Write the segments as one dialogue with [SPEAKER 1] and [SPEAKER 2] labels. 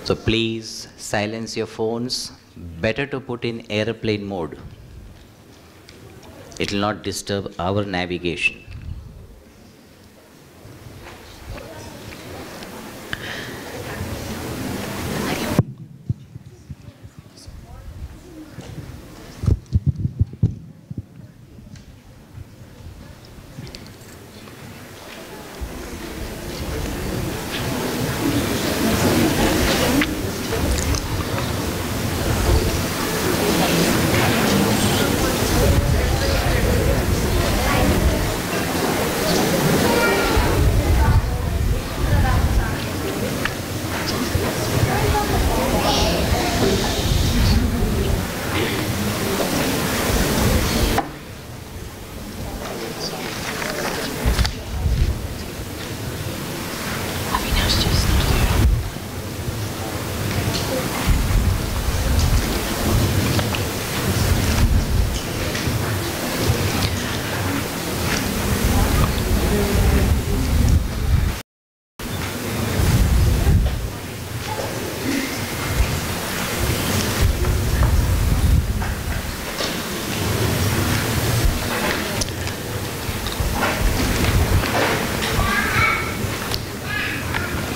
[SPEAKER 1] So please silence your phones. Better to put in airplane mode. It will not disturb our navigation.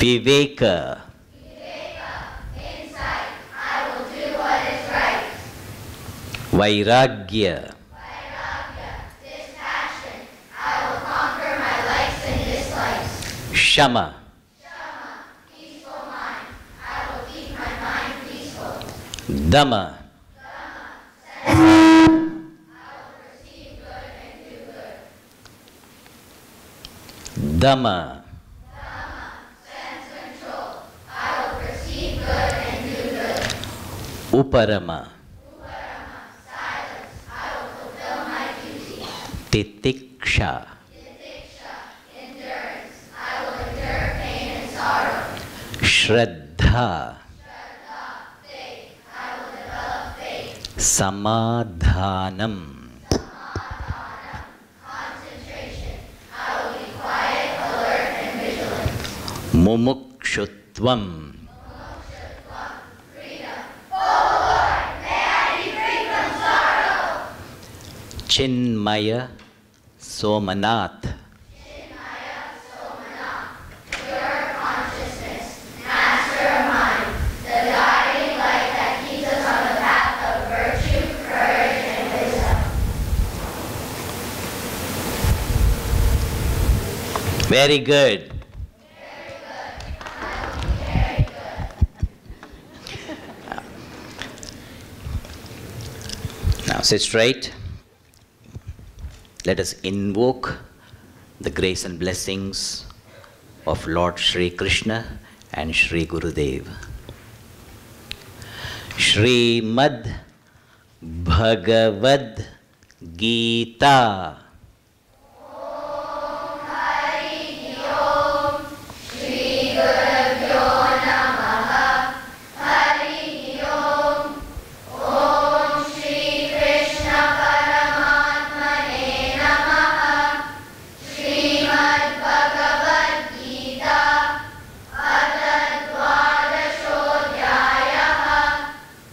[SPEAKER 1] Viveka.
[SPEAKER 2] Insight. I will do what is right.
[SPEAKER 1] Vairagya.
[SPEAKER 2] Dispassion. I will conquer my likes and dislikes.
[SPEAKER 1] Shama.
[SPEAKER 2] Peaceful mind. I will keep my mind peaceful.
[SPEAKER 1] Dhamma.
[SPEAKER 2] I will perceive good and do good.
[SPEAKER 1] Dhamma. Uparama.
[SPEAKER 2] Silence. I will fulfill my duty.
[SPEAKER 1] Titiksha.
[SPEAKER 2] Endurance. I will endure pain and sorrow.
[SPEAKER 1] Shraddha.
[SPEAKER 2] Faith. I will develop faith.
[SPEAKER 1] Samadhanam.
[SPEAKER 2] Concentration. I will be quiet, alert, and vigilant.
[SPEAKER 1] Mumukshutvam. Chinmaya Somnath.
[SPEAKER 2] Chinmaya Somnath. Pure consciousness. Master of mind. The guiding light that keeps us on the path of virtue, courage, and wisdom.
[SPEAKER 1] Very good.
[SPEAKER 2] Very good.
[SPEAKER 1] Now sit straight. Let us invoke the grace and blessings of Lord Shri Krishna and Shri Gurudev. Shrimad Bhagavad Gita.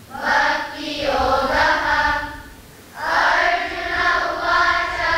[SPEAKER 2] Bhakti Yoga. Arjuna Uvacha.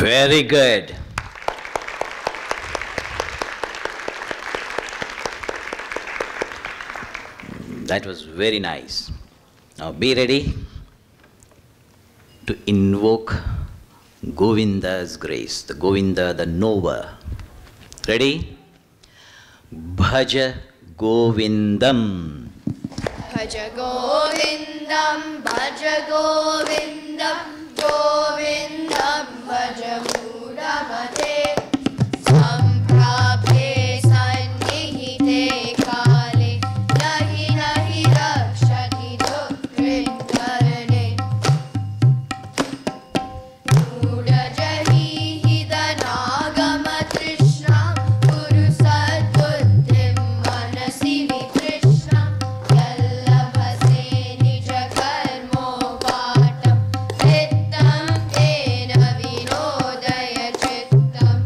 [SPEAKER 1] Very good. That was very nice. Now be ready to invoke Govinda's grace, the Govinda, the knower. Ready? Bhaja Govindam.
[SPEAKER 2] Bhaja Govindam, Bhaja Govindam, Govindam, Bhaja Muramate, Samprabhe Sannihite Kale, Nahi Nahi Rakshati Dukrinkarane, Mudajahi Hidanagama Trishna, Guru Sadbuddhim Manasi Vitrishna, Yallabhase Nija Karmo Patam, Vittam Tena Vinodaya Chittam,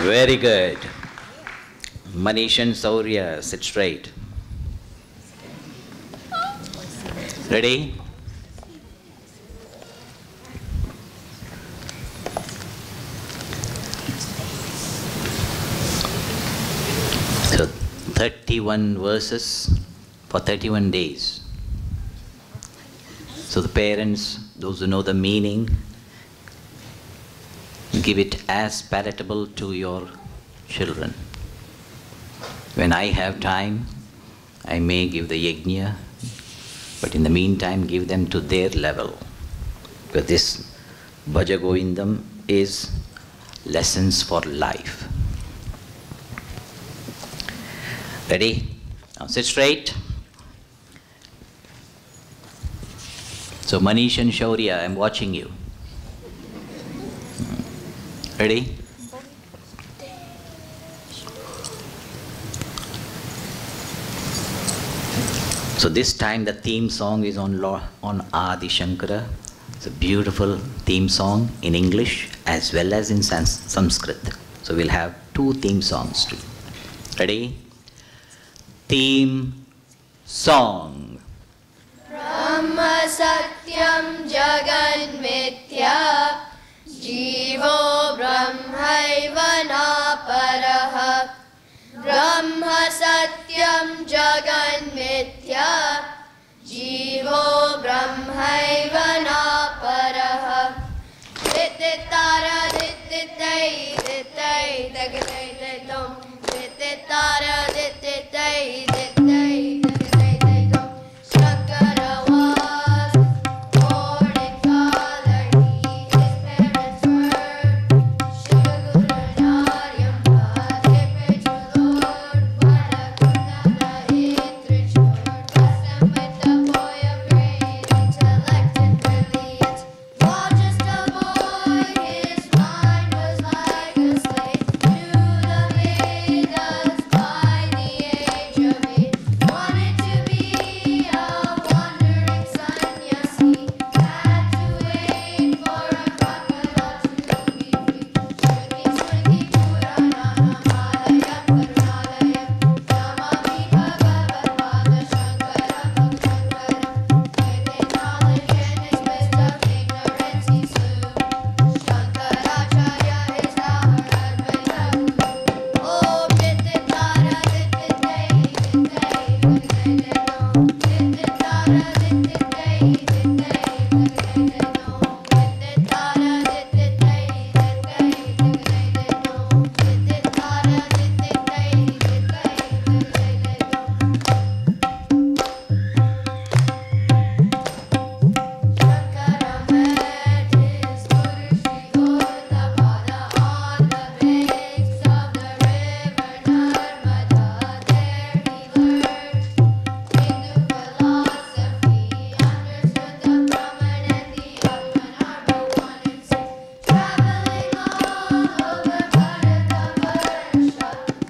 [SPEAKER 1] Very good. Manish and Saurya, sit straight. Ready? So 31 verses for 31 days. So the parents, those who know the meaning, give it as palatable to your children. When I have time, I may give the yajna, but in the meantime give them to their level. Because this Bhaja Govindam is lessons for life. Ready? Now sit straight. So Manish and Shaurya, I'm watching you. Ready? So this time the theme song is on Adi Shankara. It's a beautiful theme song in English as well as in Sanskrit. So we'll have two theme songs too. Ready? Theme song.
[SPEAKER 2] Brahma Satyam Jagan Mithya Jivo Brahmaiva Naparaha Brahma Satyam Jagan Mithya Jivo Brahmaiva Naparaha Dititara Dititai Ditai Dagatai Ditom Dititara Dititai Ditai Dagatai Ditom Shankara was born in Kalari. His parents were Shiva Guru Naryamba. They prayed to Lord Balagunana Indrajord. Blessed them with the boy of great intellect and brilliance. While just a boy, his mind was like a slate. Knew the Vedas by the age of 8. Wanted to be a wandering sannyasi. Had to wait for a crocodile to be free. Shruti Smriti Purananam Alayam Karunalayam Namami Bhagavad Shankaram Shankaram. With his knowledge and his wisdom ignorance he slew. Shankaracharya is our Advaita Guru. Om Dititara Dititai Ditai Ditai Ditai Dititara Dititai Ditai Ditai Dititara Dititai Shankara met his Guru Shri Gaudapada on the banks of the river Narmada. There he learned Hindu philosophy, understood the Brahman and the Atman are but one and same. Traveling all over Bharatavarsha,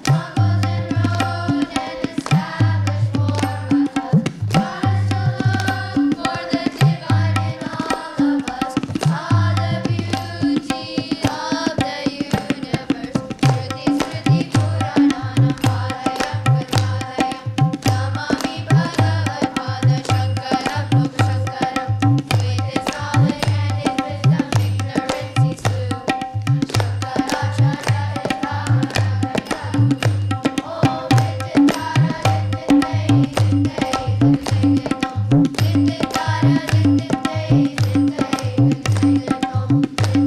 [SPEAKER 2] Mongols enrolled and established war matas. Taught us to look for the divine in all of us, saw the beauty of the universe. Shruti Smriti Purananam Alayam Karunalayam Namami Bhagavad Shankaram Lok Shankaram. With his knowledge and his wisdom ignorance he slew. Shankaracharya is our Advaita Guru. Om Dititara Dititai Ditai Ditai Ditom Dititara Dititai Ditai Ditai Ditom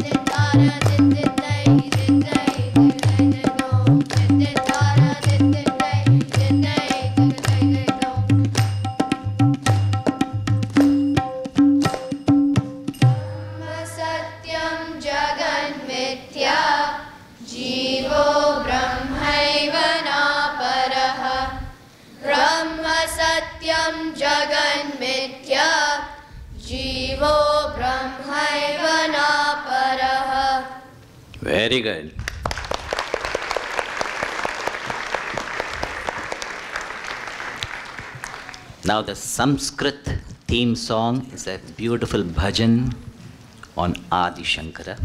[SPEAKER 2] Dititara Dititai Ditai Ditai Ditom Dititara Dititai Ditai Ditai Ditom Brahma Satyam Jagan Mithya Jivo Brahmaiva Naparaha Brahma Satyam Jagan Mithya Jivo Brahmaiva Naparaha.
[SPEAKER 1] Very good. Now the Sanskrit theme song is a beautiful bhajan on Adi Shankara.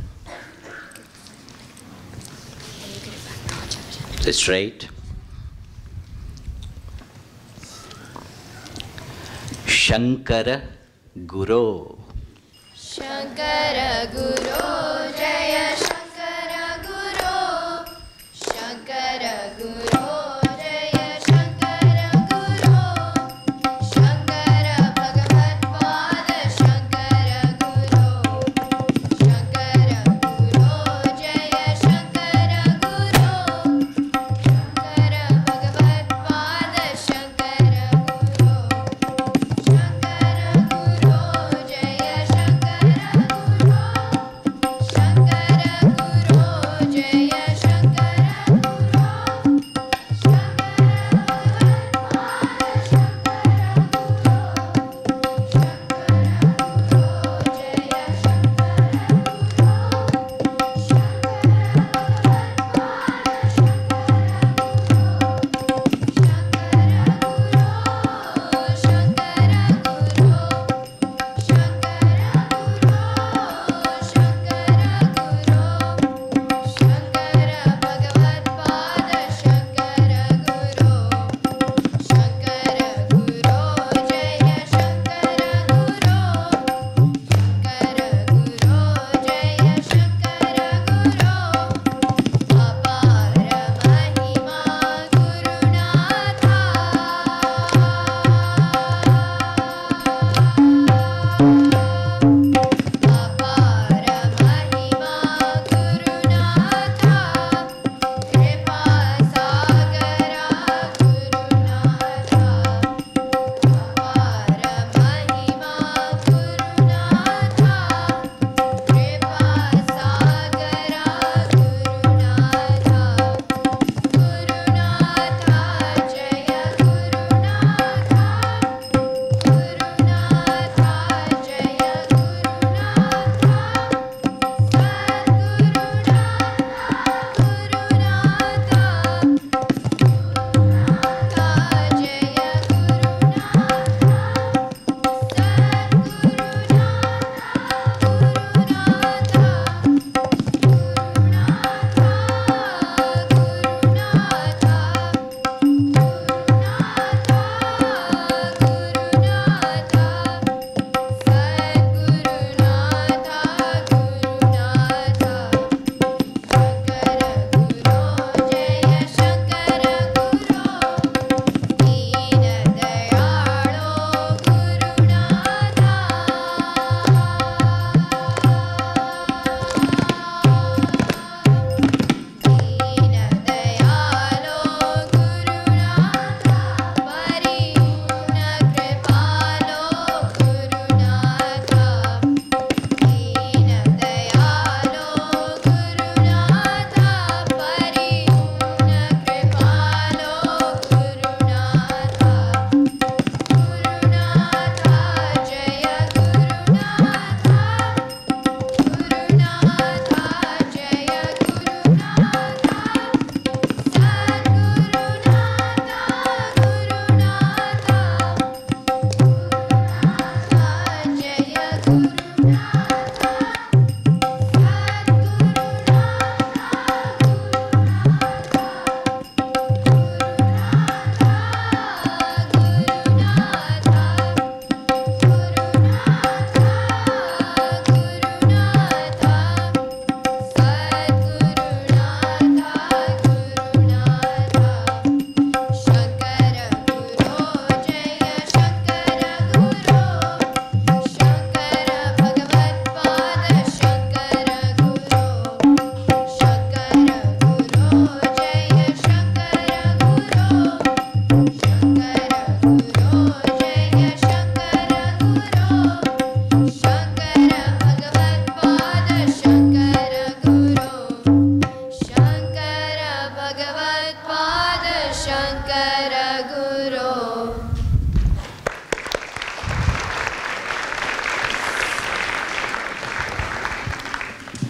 [SPEAKER 1] Sit straight. Shankara Guru.
[SPEAKER 3] Shankara Guru, Jaya Shankara Guru. Shankara Guru, Jaya Shankara Guru. Shankara Bhagavat Pada Shankara Guru. Shankara Guru, Jaya Shankara Guru. Shankara Bhagavat Pada Shankara Guru. Shankara Guru, Jaya Shankara Guru.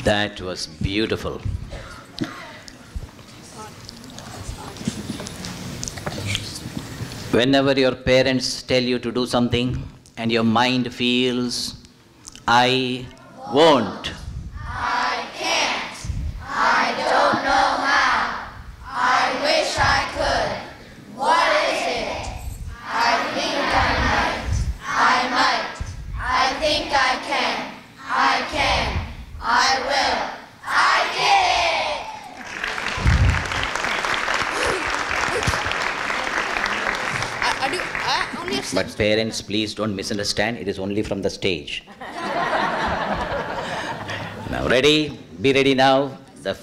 [SPEAKER 1] That was beautiful. Whenever your parents tell you to do something and your mind feels, I won't,
[SPEAKER 2] I can't. I don't know how. I wish.
[SPEAKER 1] But parents, please don't misunderstand. It is only from the stage. Now, ready? Be ready now. The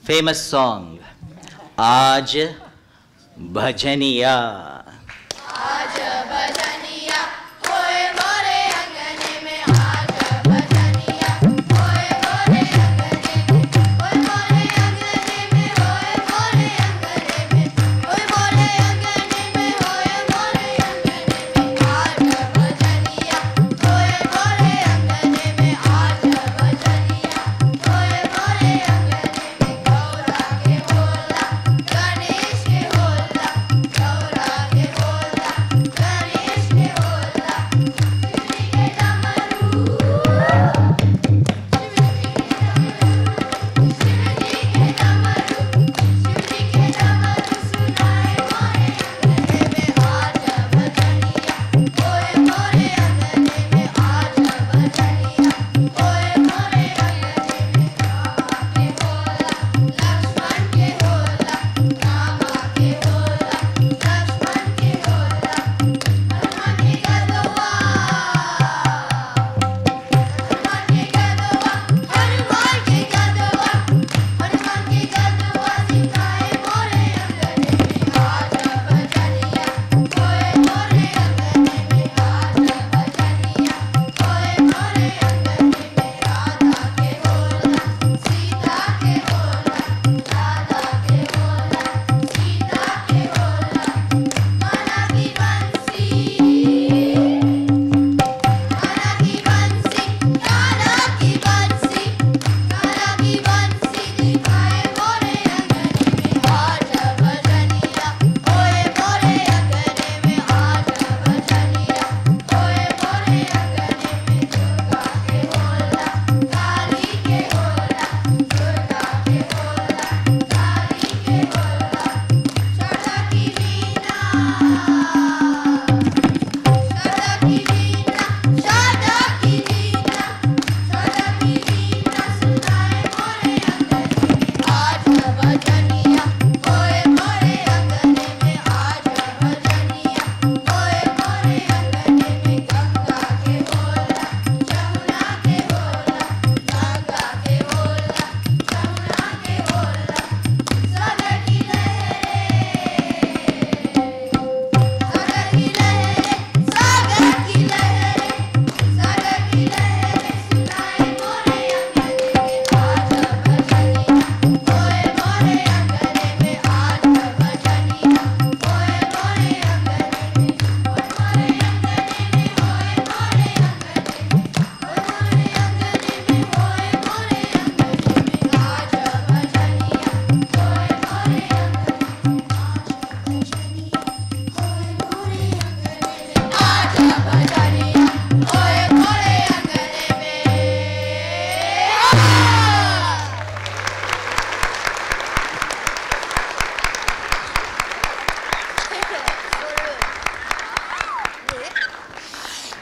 [SPEAKER 1] famous song, Aaj Bhajaniya.
[SPEAKER 3] आज भजनिया होए मोरे अंगने में आज भजनिया होए मोरे अंगने में होए मोरे अंगने में होए मोरे अंगने में होए मोरे अंगने में होए मोरे अंगने में आज भजनिया होए मोरे अंगने में आज भजनिया होए मोरे अंगने में गौरा के होला गणेश के होला गौरा के होला गणेश के होला शिवजी के डमरू शिवजी के डमरू सुनाए मोरे अंगने में आज भजनिया होए मोरे अंगने में आज भजनिया होए मोरे अंगने में रामा के होला लक्ष्मण के होला रामा के होला लक्ष्मण के होला हनुमान के गदवा हनुमान के गदवा हनुमान के गदवा हनुमान के गदवा सिखाए मोरे अंगने में आज भजनिया होए मोरे अंगने में आज भजनिया होए मोरे अंगने में राधा के होला सीता के होला राधा के होला सीता के होला कान्हा की बंसी कान्हा की बंसी कान्हा की बंसी कान्हा की बंसी दिखाए मोरे अंगने में आज भजनिया होए मोरे अंगने में आज भजनिया होए मोरे अंगने में दुर्गा के होला काली के होला दुर्गा के होला काली के होला शारदा की वीणा शारदा की वीणा शारदा की वीणा शारदा की वीणा सुनाए मोरे अंगने में आज भजनिया होए मोरे अंगने में आज भजनिया होए मोरे अंगने में गंगा के होला यमुना के होला गंगा के होला यमुना के होला सागर की लहरें सागर की लहरें सागर की लहरें सुनाए मोरे अंगने में आज भजनिया होए मोरे अंगने में आज भजनिया होए मोरे अंगने में होए मोरे अंगने में होए मोरे अंगने में होए मोरे अंगने में होए मोरे अंगने में आज भजनिया होए मोरे अंगने में आज भजनिया होए मोरे अंगने में आज भजनिया होए मोरे अंगने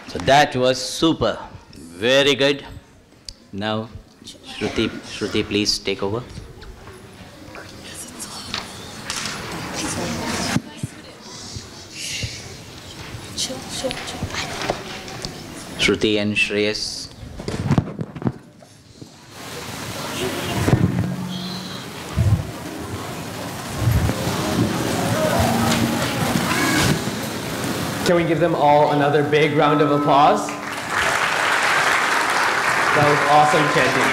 [SPEAKER 1] So that was super. Very good. Now, Shruti, please take over. Shruti and Shreyas.
[SPEAKER 4] Can we give them all another big round of applause? That was awesome chanting.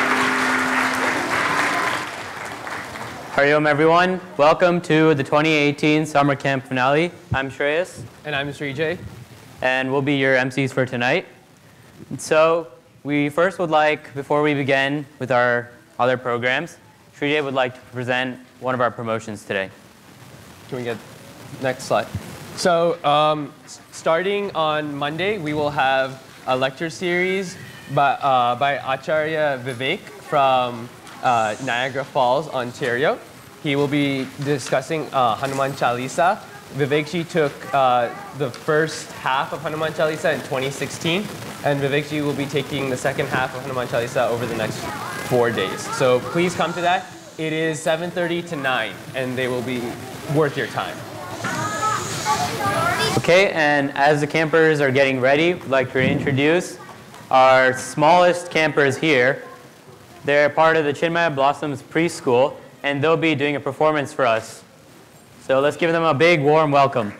[SPEAKER 5] Hari Om, everyone. Welcome to the 2018 Summer Camp Finale. I'm Shreyas,
[SPEAKER 4] And I'm Srijay.
[SPEAKER 5] and we'll be your MCs for tonight. So we first would like, before we begin with our other programs, Srijay would like to present one of our promotions today.
[SPEAKER 4] Can we get next slide? So starting on Monday, we will have a lecture series by Acharya Vivek from Niagara Falls, Ontario. He will be discussing Hanuman Chalisa. Vivekji took the first half of Hanuman Chalisa in 2016, and Vivekji will be taking the second half of Hanuman Chalisa over the next 4 days. So please come to that. It is 7:30 to 9, and they will be worth your time.
[SPEAKER 5] Okay, and as the campers are getting ready, I'd like to introduce our smallest campers here. They're part of the Chinmaya Blossoms preschool, and they'll be doing a performance for us. So let's give them a big, warm welcome.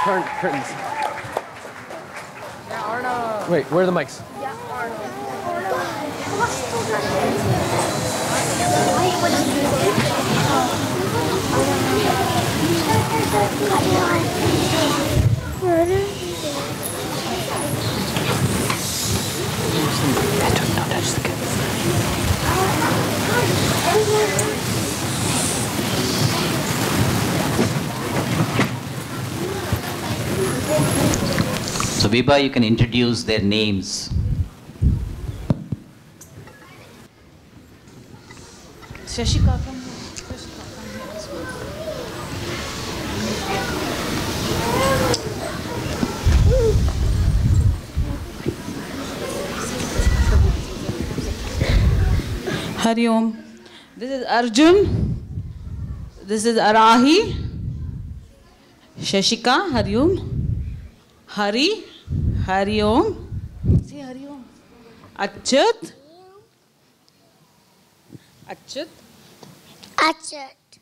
[SPEAKER 4] Curtains. Wait, where are the mics?
[SPEAKER 1] So Vibha, you can introduce their names.
[SPEAKER 6] Shashika, come here. Hari Om. This is Arjun. This is Arahi. Shashika, Hari Om. Hari. Hari Om. Say Hari Om. Achyut. Achyut.
[SPEAKER 2] Achyut.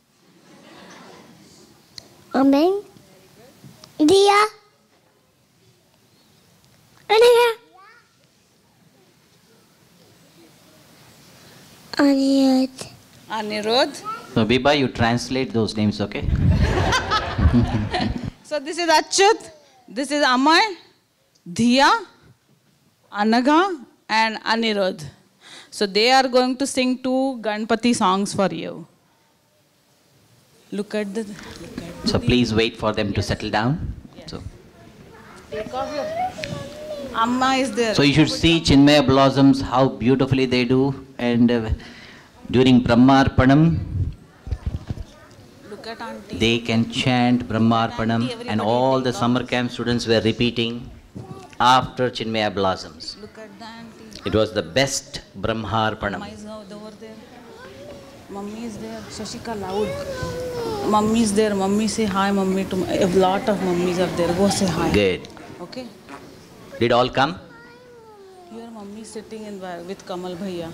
[SPEAKER 2] Amen. Dia. Aniga. Anirudh.
[SPEAKER 6] Anirudh.
[SPEAKER 1] So Vibha, you translate those names, okay?
[SPEAKER 6] So this is Achyut. This is Amay, Dhiya, Anaga, and Anirudh. So they are going to sing 2 Ganpati songs for you. Look at the.
[SPEAKER 1] So please wait for them to settle down. So,
[SPEAKER 6] Take off your. Amma is there.
[SPEAKER 1] so you should see Chinmaya Blossoms, how beautifully they do. And during Brahmarpanam,
[SPEAKER 6] Look at auntie.
[SPEAKER 1] they can chant Brahmarpanam, and all the summer camp students were repeating after Chinmaya Blossoms.
[SPEAKER 6] Look at the auntie.
[SPEAKER 1] It was the best Brahmarpanam.
[SPEAKER 6] Amma is over there. Mummy is there. Shashika, loud. Mummy is there. Mummy, say hi, mummy. To a lot of mummies are there. Go say hi.
[SPEAKER 1] Good.
[SPEAKER 6] Okay.
[SPEAKER 1] Did all come?
[SPEAKER 6] Your mummy is sitting with Kamal Bhaiya.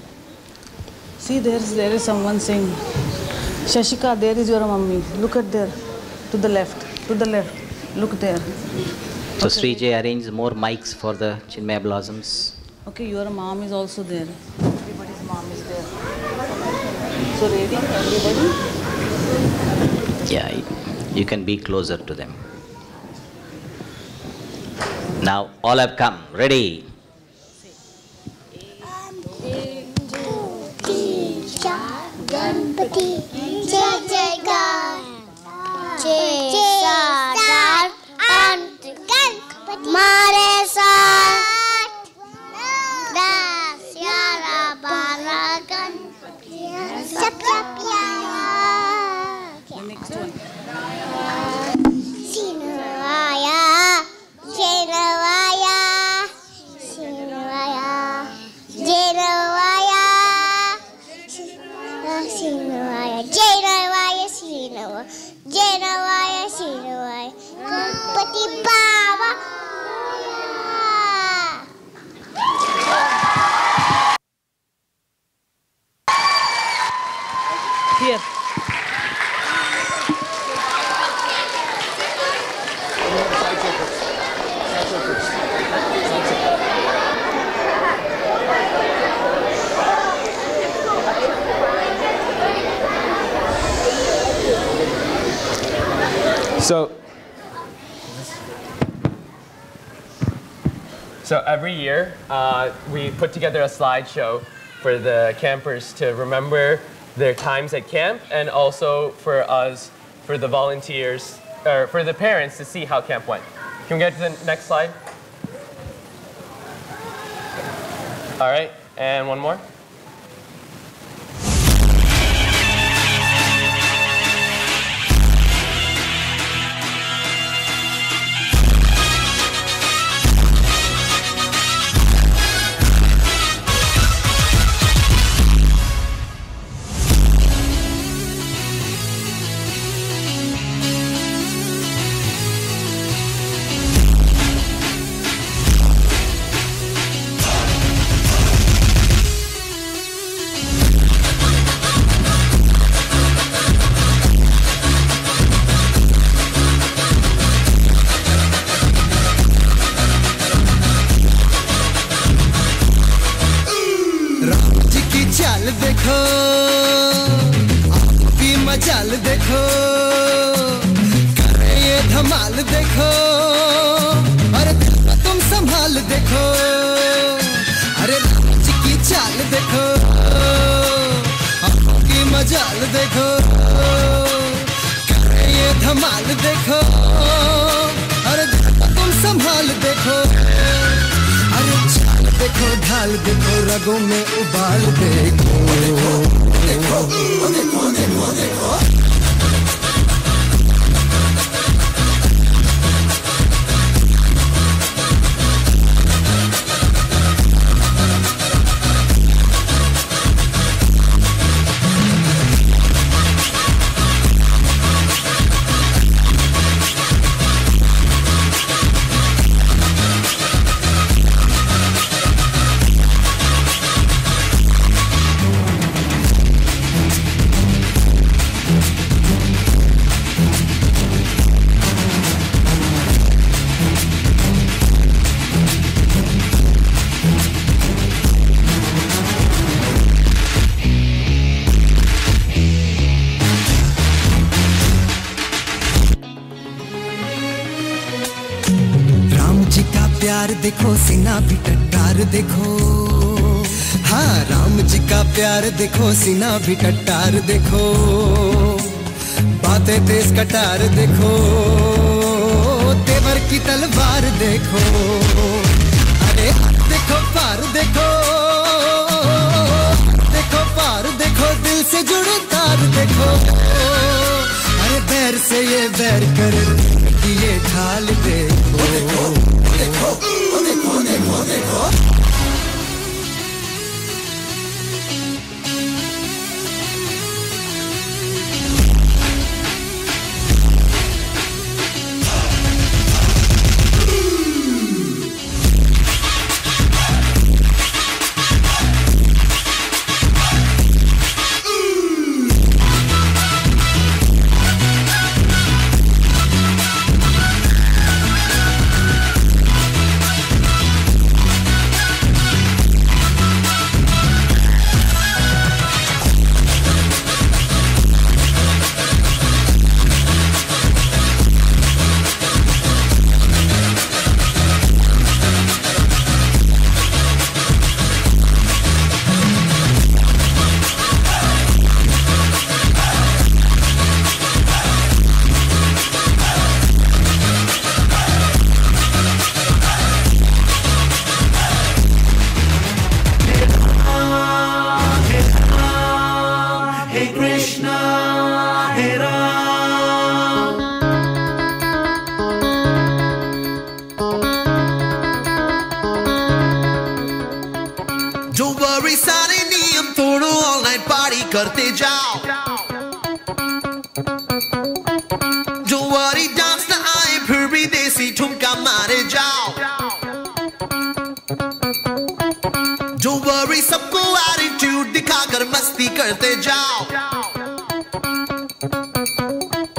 [SPEAKER 6] See, there is someone saying, Shashika, there is your mummy. Look at there. To the left. To the left. Look there.
[SPEAKER 1] So Srijay arranged more mics for the Chinmaya Blossoms.
[SPEAKER 6] Okay, your mom is also there. Everybody's mom is there. So ready, everybody?
[SPEAKER 1] Yeah, you can be closer to them. Now all have come. Ready?
[SPEAKER 2] Ganpati, Jai Jai God, Jai Sadar, and Ganpati, Mare Sat, Das Yara Bara Ganpati, Sabya Pyara.
[SPEAKER 6] The next one.
[SPEAKER 2] Sinavaya, Jainavaya, Sinavaya, Jainavaya, Sinavaya, Jainavaya, Sinavaya, Jainavaya, Sinavaya, Ganpati Baba.
[SPEAKER 6] Here.
[SPEAKER 4] So every year, we put together a slideshow for the campers to remember their times at camp, and also for us, for the volunteers, or for the parents to see how camp went. Can we get to the next slide? All right, and one more.
[SPEAKER 7] चाल देखो, आपकी मजाल देखो, करे ये धमाल देखो, अरे दिल को तुम संभाल देखो, अरे राम जी की चाल देखो, आपकी मजाल देखो, करे ये धमाल देखो, अरे दिल को तुम संभाल देखो, अरे चाल देखो ढाल देखो रगों में उबाल देखो, देखो देखो देखो देखो देखो। प्यार देखो सीना भी टट्टार देखो, हाँ राम जी का प्यार देखो सीना भी टट्टार देखो, बातें तेज कटार देखो, तेवर की तलवार देखो, अरे देखो पार देखो, देखो पार देखो दिल से जुड़े तार देखो, अरे बैर से ये बैर कर ये ढाल देखो, देखो देखो देखो देखो देखो।
[SPEAKER 8] करते जाओ, जो वारी डांस न आए फिर भी देसी ठुमका मारे जाओ, जो वारी सबको एटीट्यूड दिखाकर मस्ती करते जाओ,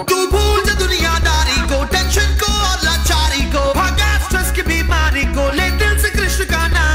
[SPEAKER 8] तू भूल जा दुनियादारी को, टेंशन को और लाचारी को, भागा स्ट्रेस की बीमारी को, ले दिल से कृष्ण का नाम।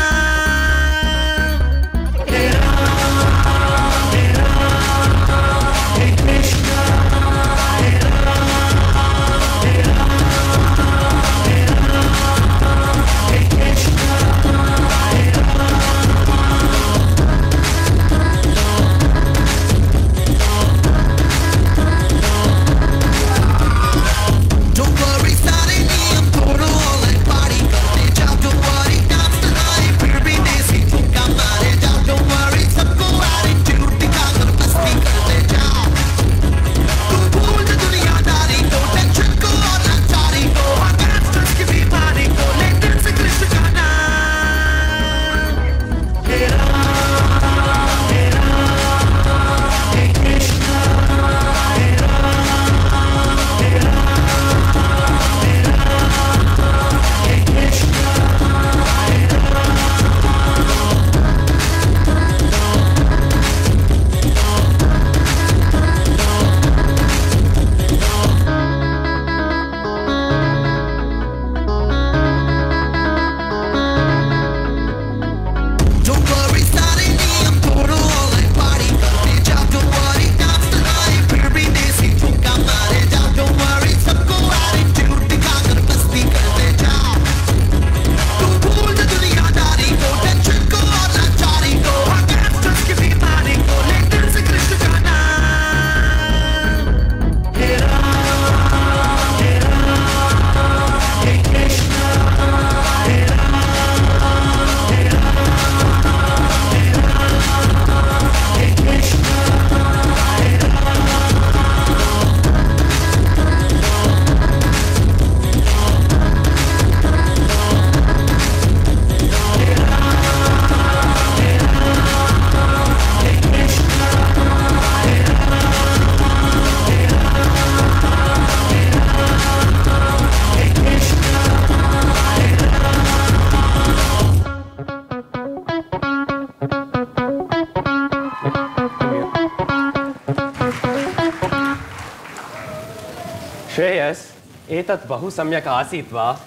[SPEAKER 4] Shreyas, etat bahu samyak asit va.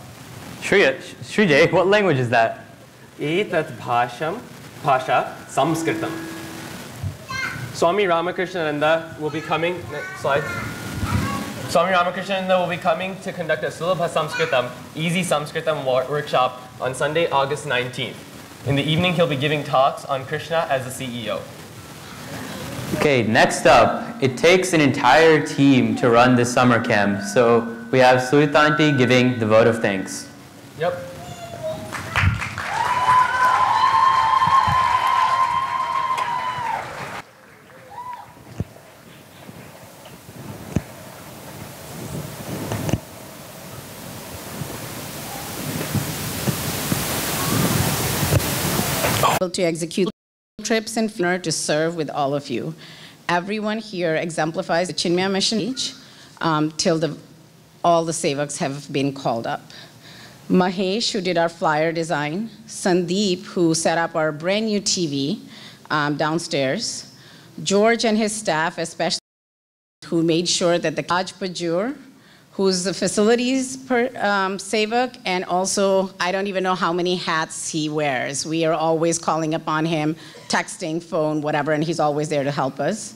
[SPEAKER 5] Srijay, what language is that?
[SPEAKER 4] Etat bhasha samskritam. Swami Ramakrishnananda will be coming, next slide. Swami Ramakrishnananda will be coming to conduct a Sulabha Samskritam, Easy Samskritam workshop on Sunday, August 19th. In the evening, he'll be giving talks on Krishna as the CEO.
[SPEAKER 5] Okay, next up, it takes an entire team to run this summer camp. So we have Suitanti giving the vote of thanks.
[SPEAKER 4] Yep.
[SPEAKER 9] To execute trips and to serve with all of you. Everyone here exemplifies the Chinmaya mission till all the sevaks have been called up. Mahesh, who did our flyer design, Sandeep, who set up our brand new TV downstairs, George and his staff, especially, who made sure that the Raj Pajur, who's the facilities sevak, and also, I don't even know how many hats he wears. We are always calling upon him, texting, phone, whatever, and he's always there to help us.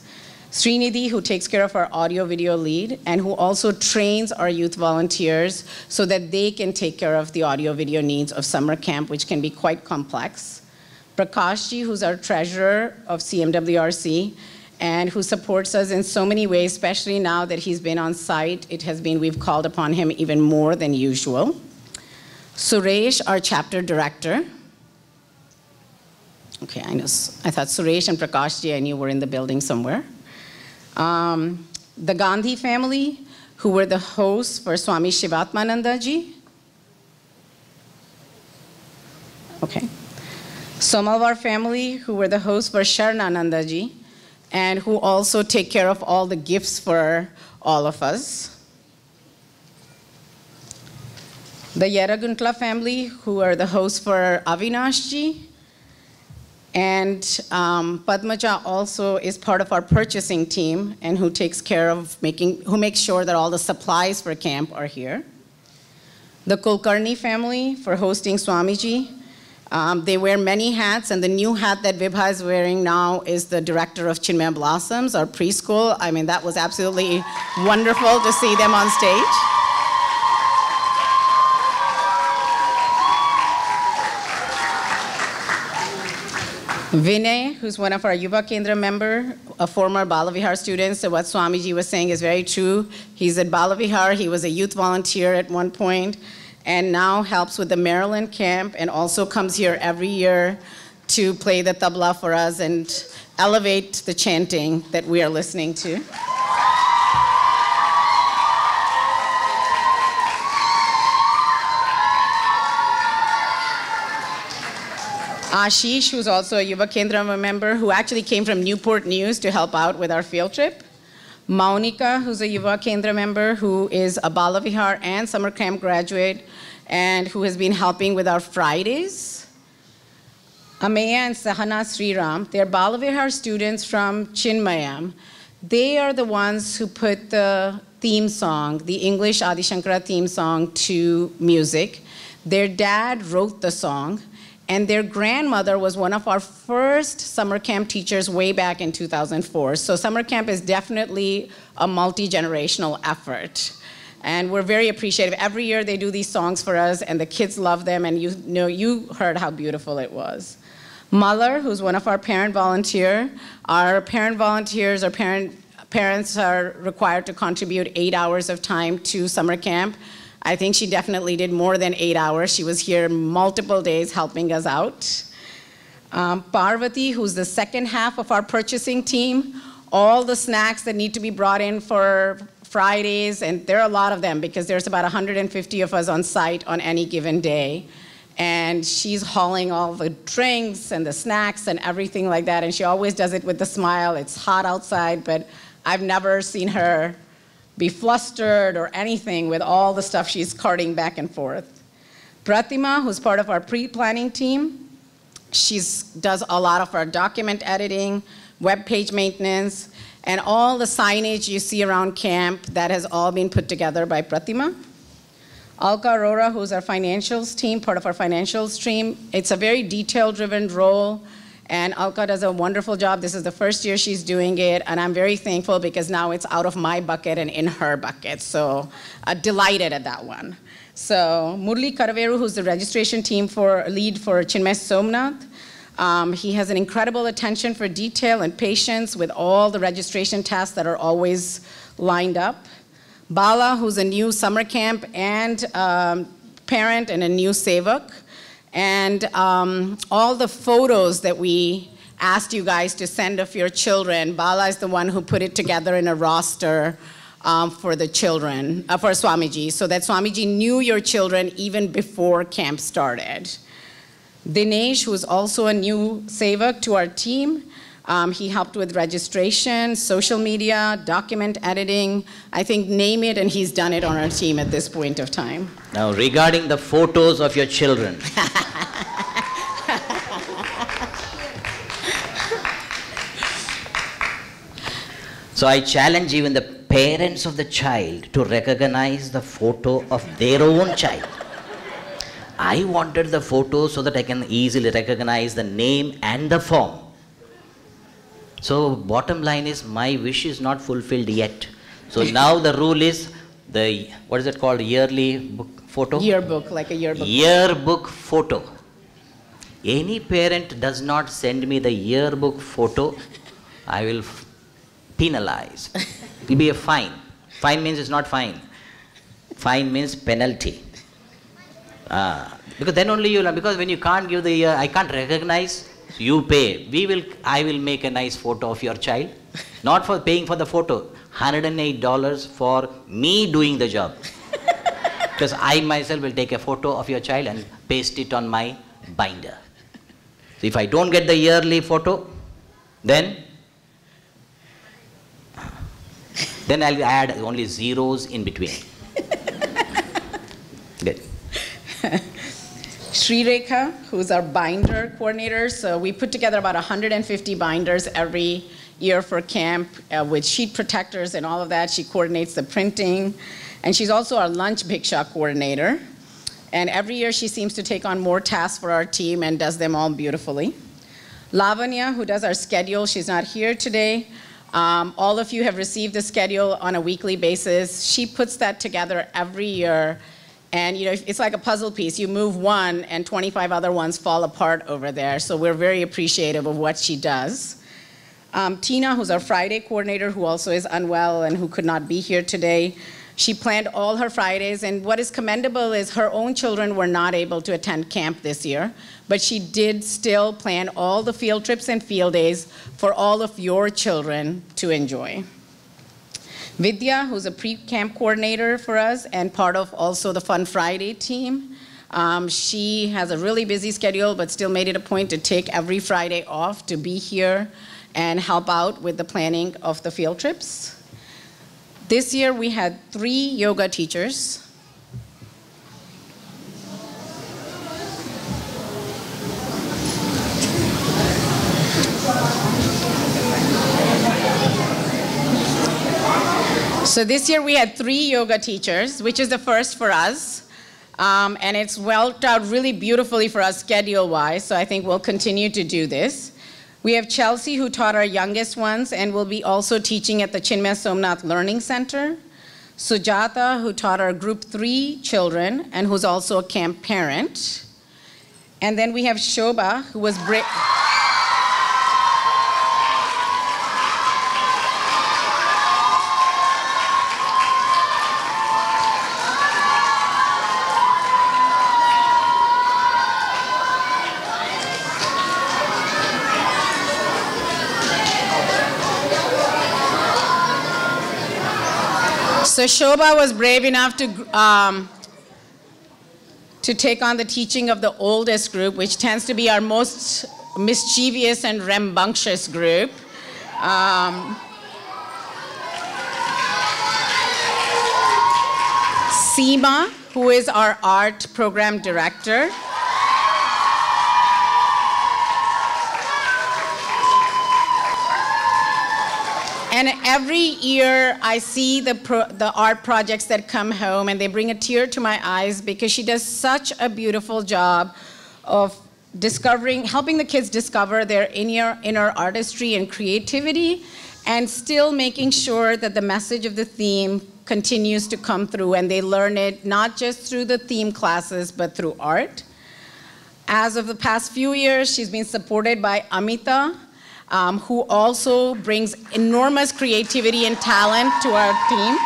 [SPEAKER 9] Srinidhi, who takes care of our audio-video lead, and who also trains our youth volunteers so that they can take care of the audio-video needs of summer camp, which can be quite complex. Prakashji, who's our treasurer of CMWRC, and who supports us in so many ways, especially now that he's been on site. We've called upon him even more than usual. Suresh, our chapter director. Okay, I thought Suresh and Prakashji, I knew were in the building somewhere. The Gandhi family, who were the hosts for Swami Shivatmanandaji. Okay. Somalwar family, who were the hosts for Sharananandaji, and who also take care of all the gifts for all of us. The Yeraguntla family, who are the hosts for Avinashji, and Padmaja also is part of our purchasing team and who takes care of who makes sure that all the supplies for camp are here. The Kulkarni family for hosting Swamiji. They wear many hats, and the new hat that Vibha is wearing now is the director of Chinmaya Blossoms, our preschool. I mean, that was absolutely wonderful to see them on stage. Vinay, who's one of our Yuva Kendra member, a former Balavihar student, so what Swamiji was saying is very true. He's at Balavihar, he was a youth volunteer at one point, and now helps with the Maryland camp and also comes here every year to play the tabla for us and elevate the chanting that we are listening to. Ashish, who's also a Yuva Kendra member, who actually came from Newport News to help out with our field trip. Maunika, who's a Yuva Kendra member, who is a Balavihar and summer camp graduate, and who has been helping with our Fridays. Ameya and Sahana Sriram, they're Balavihar students from Chinmayam. They are the ones who put the theme song, the English Adi Shankara theme song, to music. Their dad wrote the song, and their grandmother was one of our first summer camp teachers way back in 2004. So summer camp is definitely a multi-generational effort. And we're very appreciative. Every year they do these songs for us, and the kids love them, and you heard how beautiful it was. Malar, who's one of our parent volunteer. Our parent volunteers, parents are required to contribute 8 hours of time to summer camp. I think she definitely did more than 8 hours. She was here multiple days helping us out. Parvati, who's the second half of our purchasing team, all the snacks that need to be brought in for Fridays, and there are a lot of them because there's about 150 of us on site on any given day. And she's hauling all the drinks and the snacks and everything like that, and she always does it with a smile. It's hot outside, but I've never seen her be flustered or anything with all the stuff she's carting back and forth. Pratima, who's part of our pre-planning team, she does a lot of our document editing, web page maintenance, and all the signage you see around camp, that has all been put together by Pratima. Alka Arora, who's our financials team, part of our financials team. It's a very detail-driven role, and Alka does a wonderful job. This is the first year she's doing it, and I'm very thankful because now it's out of my bucket and in her bucket, so delighted at that one. So Murli Karaveru, who's the registration team lead for Chinmaya Somnath. He has an incredible attention for detail and patience with all the registration tasks that are always lined up. Bala, who's a new summer camp and parent and a new sevak. And all the photos that we asked you guys to send of your children, Bala is the one who put it together in a roster for the children, for Swamiji, so that Swamiji knew your children even before camp started. Dinesh, who is also a new sevak to our team, he helped with registration, social media, document editing. I think name it, and he's done it on our team at this point of time.
[SPEAKER 1] Now, regarding the photos of your children. So I challenge even the parents of the child to recognize the photo of their own child. I wanted the photo so that I can easily recognize the name and the form. So bottom line is, my wish is not fulfilled yet. So now the rule is what is it called, yearly book photo?
[SPEAKER 9] Yearbook, like a yearbook.
[SPEAKER 1] Yearbook photo. Any parent does not send me the yearbook photo, I will penalize. It will be a fine. Fine means it's not fine. Fine means penalty. Because then only you'll, because when you can't give the I can't recognize, you pay. I will make a nice photo of your child. Not for paying for the photo. $108 for me doing the job. Because I myself will take a photo of your child and paste it on my binder. So if I don't get the yearly photo, then I'll add only zeros in between. Good.
[SPEAKER 9] Sri Rekha, who's our binder coordinator. So we put together about 150 binders every year for camp with sheet protectors and all of that. She coordinates the printing. And she's also our lunch bhiksha coordinator. And every year she seems to take on more tasks for our team and does them all beautifully. Lavanya, who does our schedule, she's not here today. All of you have received the schedule on a weekly basis. She puts that together every year. And you know, it's like a puzzle piece. You move one and 25 other ones fall apart over there. So we're very appreciative of what she does. Tina, who's our Friday coordinator, who also is unwell and who could not be here today, she planned all her Fridays. And what is commendable is her own children were not able to attend camp this year, but she did still plan all the field trips and field days for all of your children to enjoy. Vidya, who's a pre-camp coordinator for us and part of also the Fun Friday team. She has a really busy schedule, but still made it a point to take every Friday off to be here and help out with the planning of the field trips. This year we had 3 yoga teachers. So this year we had 3 yoga teachers, which is the first for us. And it's worked out really beautifully for us schedule-wise, so I think we'll continue to do this. We have Chelsea, who taught our youngest ones and will be also teaching at the Chinmaya Somnath Learning Center. Sujata, who taught our group 3 children and who's also a camp parent. And then we have Shobha, who was So Shobha was brave enough to take on the teaching of the oldest group, which tends to be our most mischievous and rambunctious group. Seema, who is our art program director. And every year I see the art projects that come home and they bring a tear to my eyes because she does such a beautiful job of helping the kids discover their inner artistry and creativity, and still making sure that the message of the theme continues to come through and they learn it not just through the theme classes but through art. As of the past few years, she's been supported by Amita, who also brings enormous creativity and talent to our team.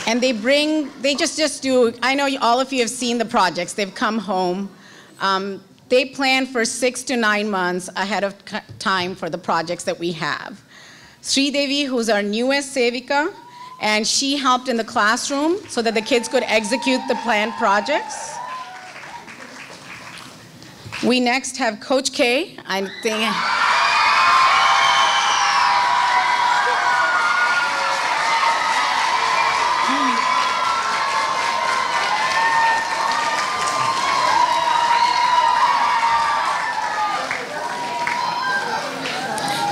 [SPEAKER 9] And they just do, I know all of you have seen the projects, they've come home. They plan for 6 to 9 months ahead of time for the projects that we have. Sri Devi, who's our newest Sevika, and she helped in the classroom so that the kids could execute the planned projects. We next have Coach K. I think.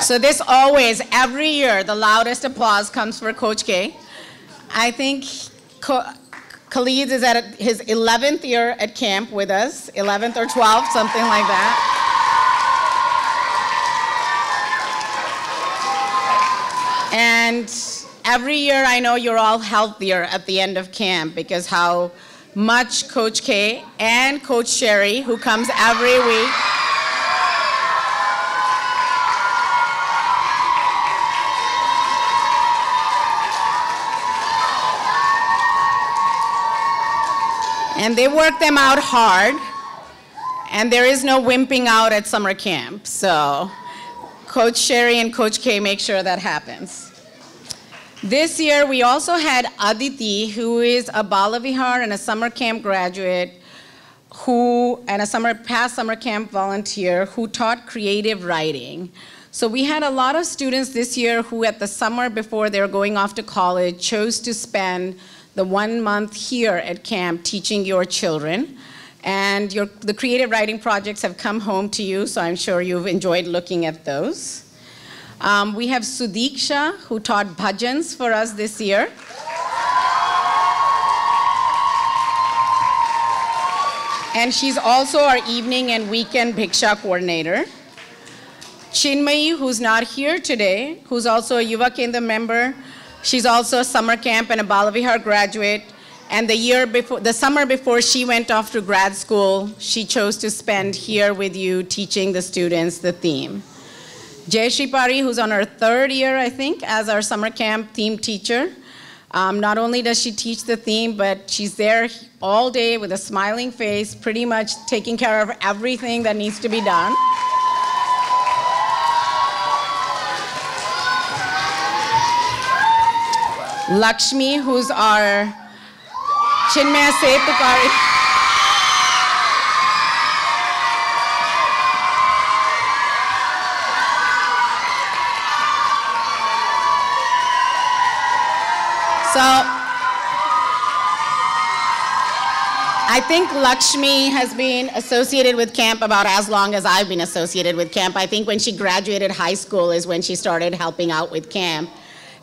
[SPEAKER 9] So this always, every year, the loudest applause comes for Coach K. I think Khalid is at his 11th year at camp with us, 11th or 12th, something like that. And every year I know you're all healthier at the end of camp because how much Coach K and Coach Sherry, who comes every week, and they work them out hard, and there is no wimping out at summer camp. So Coach Sherry and Coach K make sure that happens. This year, we also had Aditi, who is a Balavihar and a summer camp graduate, and a past summer camp volunteer who taught creative writing. So we had a lot of students this year who at the summer before they were going off to college chose to spend the 1 month here at camp teaching your children. And the creative writing projects have come home to you, so I'm sure you've enjoyed looking at those. We have Sudiksha, who taught bhajans for us this year. And she's also our evening and weekend Bhiksha coordinator. Chinmaya, who's not here today, who's also a Yuva Kendra member. She's also a summer camp and a Balavihar graduate. And the summer before she went off to grad school, she chose to spend here with you teaching the students the theme. Jayashri Pari, who's on her 3rd year, I think, as our summer camp theme teacher. Not only does she teach the theme, but she's there all day with a smiling face, pretty much taking care of everything that needs to be done. Lakshmi, who's our Chinmaya Somnath. So I think Lakshmi has been associated with camp about as long as I've been associated with camp. I think when she graduated high school is when she started helping out with camp.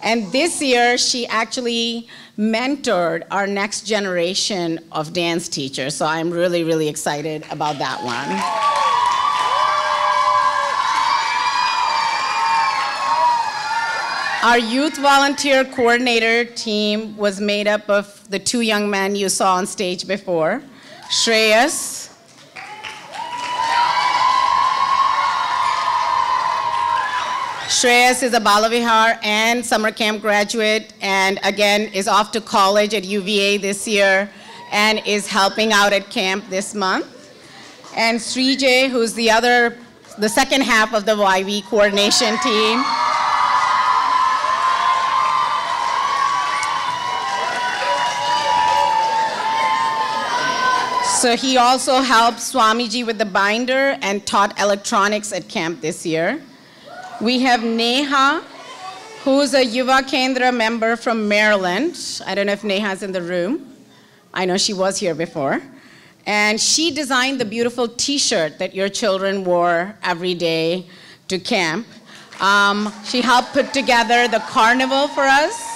[SPEAKER 9] And this year, she actually mentored our next generation of dance teachers. So I'm really, really excited about that one. Our youth volunteer coordinator team was made up of the 2 young men you saw on stage before, Shreyas. Shreyas is a Balavihar and summer camp graduate, and again is off to college at UVA this year and is helping out at camp this month. And Srijay, who's the second half of the YV coordination team. So he also helped Swamiji with the binder and taught electronics at camp this year. We have Neha, who's a Yuva Kendra member from Maryland. I don't know if Neha's in the room. I know she was here before. And she designed the beautiful t-shirt that your children wore every day to camp. She helped put together the carnival for us.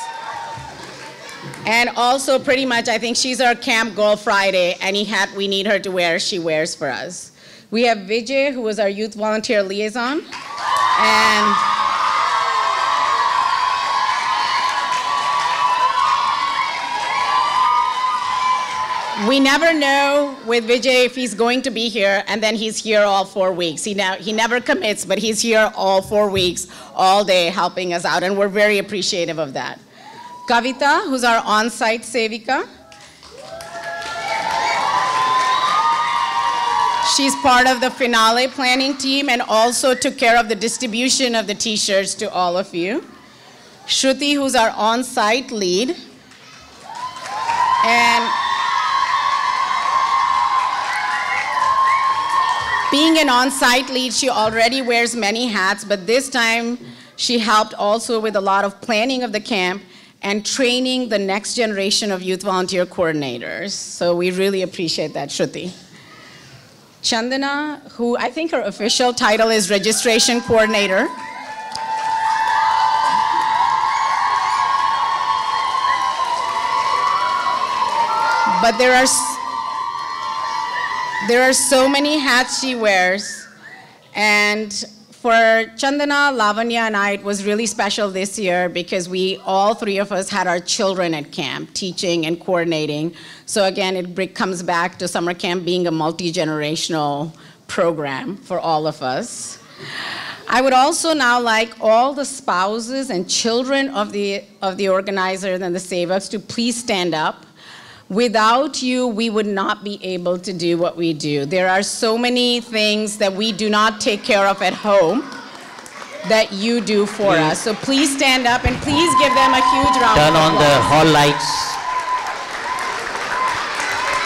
[SPEAKER 9] And also pretty much, I think she's our Camp Girl Friday. Any hat we need her to wear, she wears for us. We have Vijay, who is our youth volunteer liaison. And we never know with Vijay if he's going to be here, and then he's here all 4 weeks. He never commits, but he's here all 4 weeks, all day, helping us out, and we're very appreciative of that. Kavita, who's our on-site Sevika. She's part of the finale planning team and also took care of the distribution of the t-shirts to all of you. Shruti, who's our on-site lead. And being an on-site lead, she already wears many hats, but this time she helped also with a lot of planning of the camp and training the next generation of youth volunteer coordinators. So we really appreciate that, Shruti. Chandana, who I think her official title is registration coordinator. But there are so many hats she wears. And for Chandana, Lavanya, and I, it was really special this year because all three of us had our children at camp, teaching and coordinating. So again, it comes back to summer camp being a multi-generational program for all of us. I would also now like all the spouses and children of the organizers and the Sevaks to please stand up. Without you, we would not be able to do what we do. There are so many things that we do not take care of at home that you do for us. So please stand up and please give them a huge round of applause.
[SPEAKER 1] Turn on the hall lights.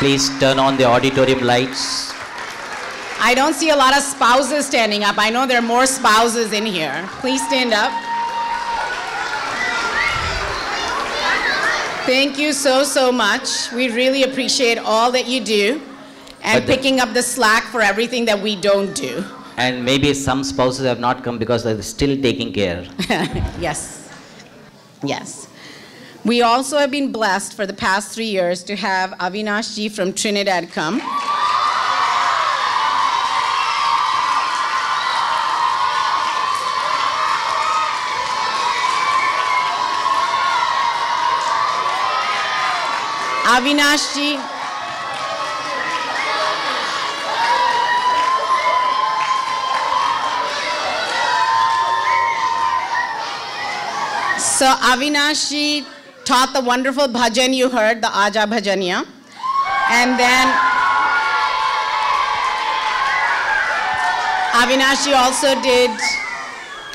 [SPEAKER 1] Please turn on the auditorium lights.
[SPEAKER 9] I don't see a lot of spouses standing up. I know there are more spouses in here. Please stand up. Thank you so much. We really appreciate all that you do and picking up the slack for everything that we don't do.
[SPEAKER 1] And maybe some spouses have not come because they're still taking care.
[SPEAKER 9] Yes. Yes. We also have been blessed for the past 3 years to have Avinash ji from Trinidad come. Avinash ji. So Avinash ji taught the wonderful bhajan you heard, the Aja Bhajaniya. And then Avinash ji also did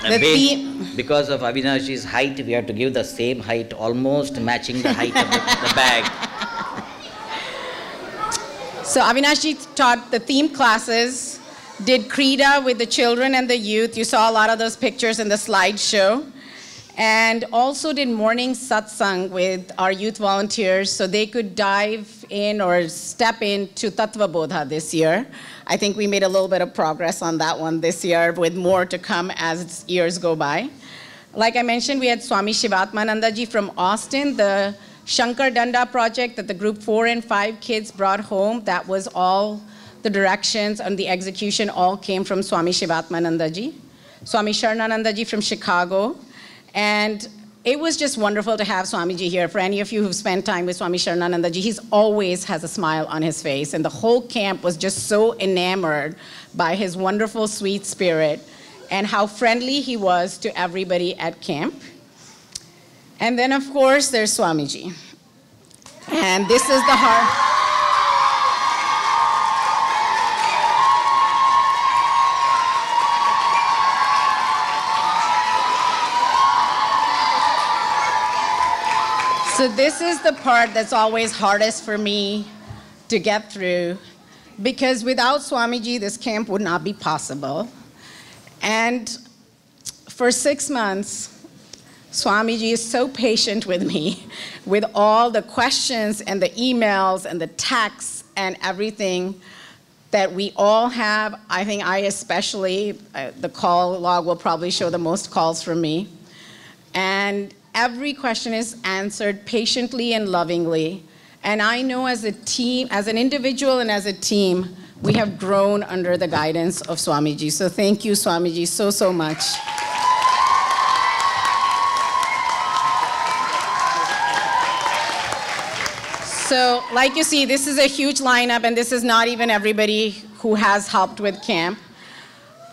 [SPEAKER 9] the theme.
[SPEAKER 1] Because of Avinash's height, we have to give the same height, almost matching the height of the bag.
[SPEAKER 9] So Avinash ji taught the theme classes, did Krida with the children and the youth. You saw a lot of those pictures in the slideshow. And also did morning satsang with our youth volunteers so they could dive in or step into Tattva Bodha this year. I think we made a little bit of progress on that one this year with more to come as years go by. Like I mentioned, we had Swami Shivatmananda ji from Austin, the Shankar Danda project that the group 4 and 5 kids brought home. That was all the directions and the execution all came from Swami Shivatmananda ji. Swami Sharanananda ji from Chicago. And it was just wonderful to have Swamiji here. For any of you who've spent time with Swami Sharanananda ji, he always has a smile on his face. And the whole camp was just so enamored by his wonderful, sweet spirit and how friendly he was to everybody at camp. And then, of course, there's Swamiji. And this is the heart. So this is the part that's always hardest for me to get through, because without Swamiji, this camp would not be possible. And for 6 months, Swamiji is so patient with me with all the questions and the emails and the texts and everything that we all have. I think I especially, the call log will probably show the most calls from me. And every question is answered patiently and lovingly. And I know as a team, as an individual and as a team, we have grown under the guidance of Swamiji. So thank you, Swamiji, so, so much. So like you see, this is a huge lineup, and this is not even everybody who has helped with camp.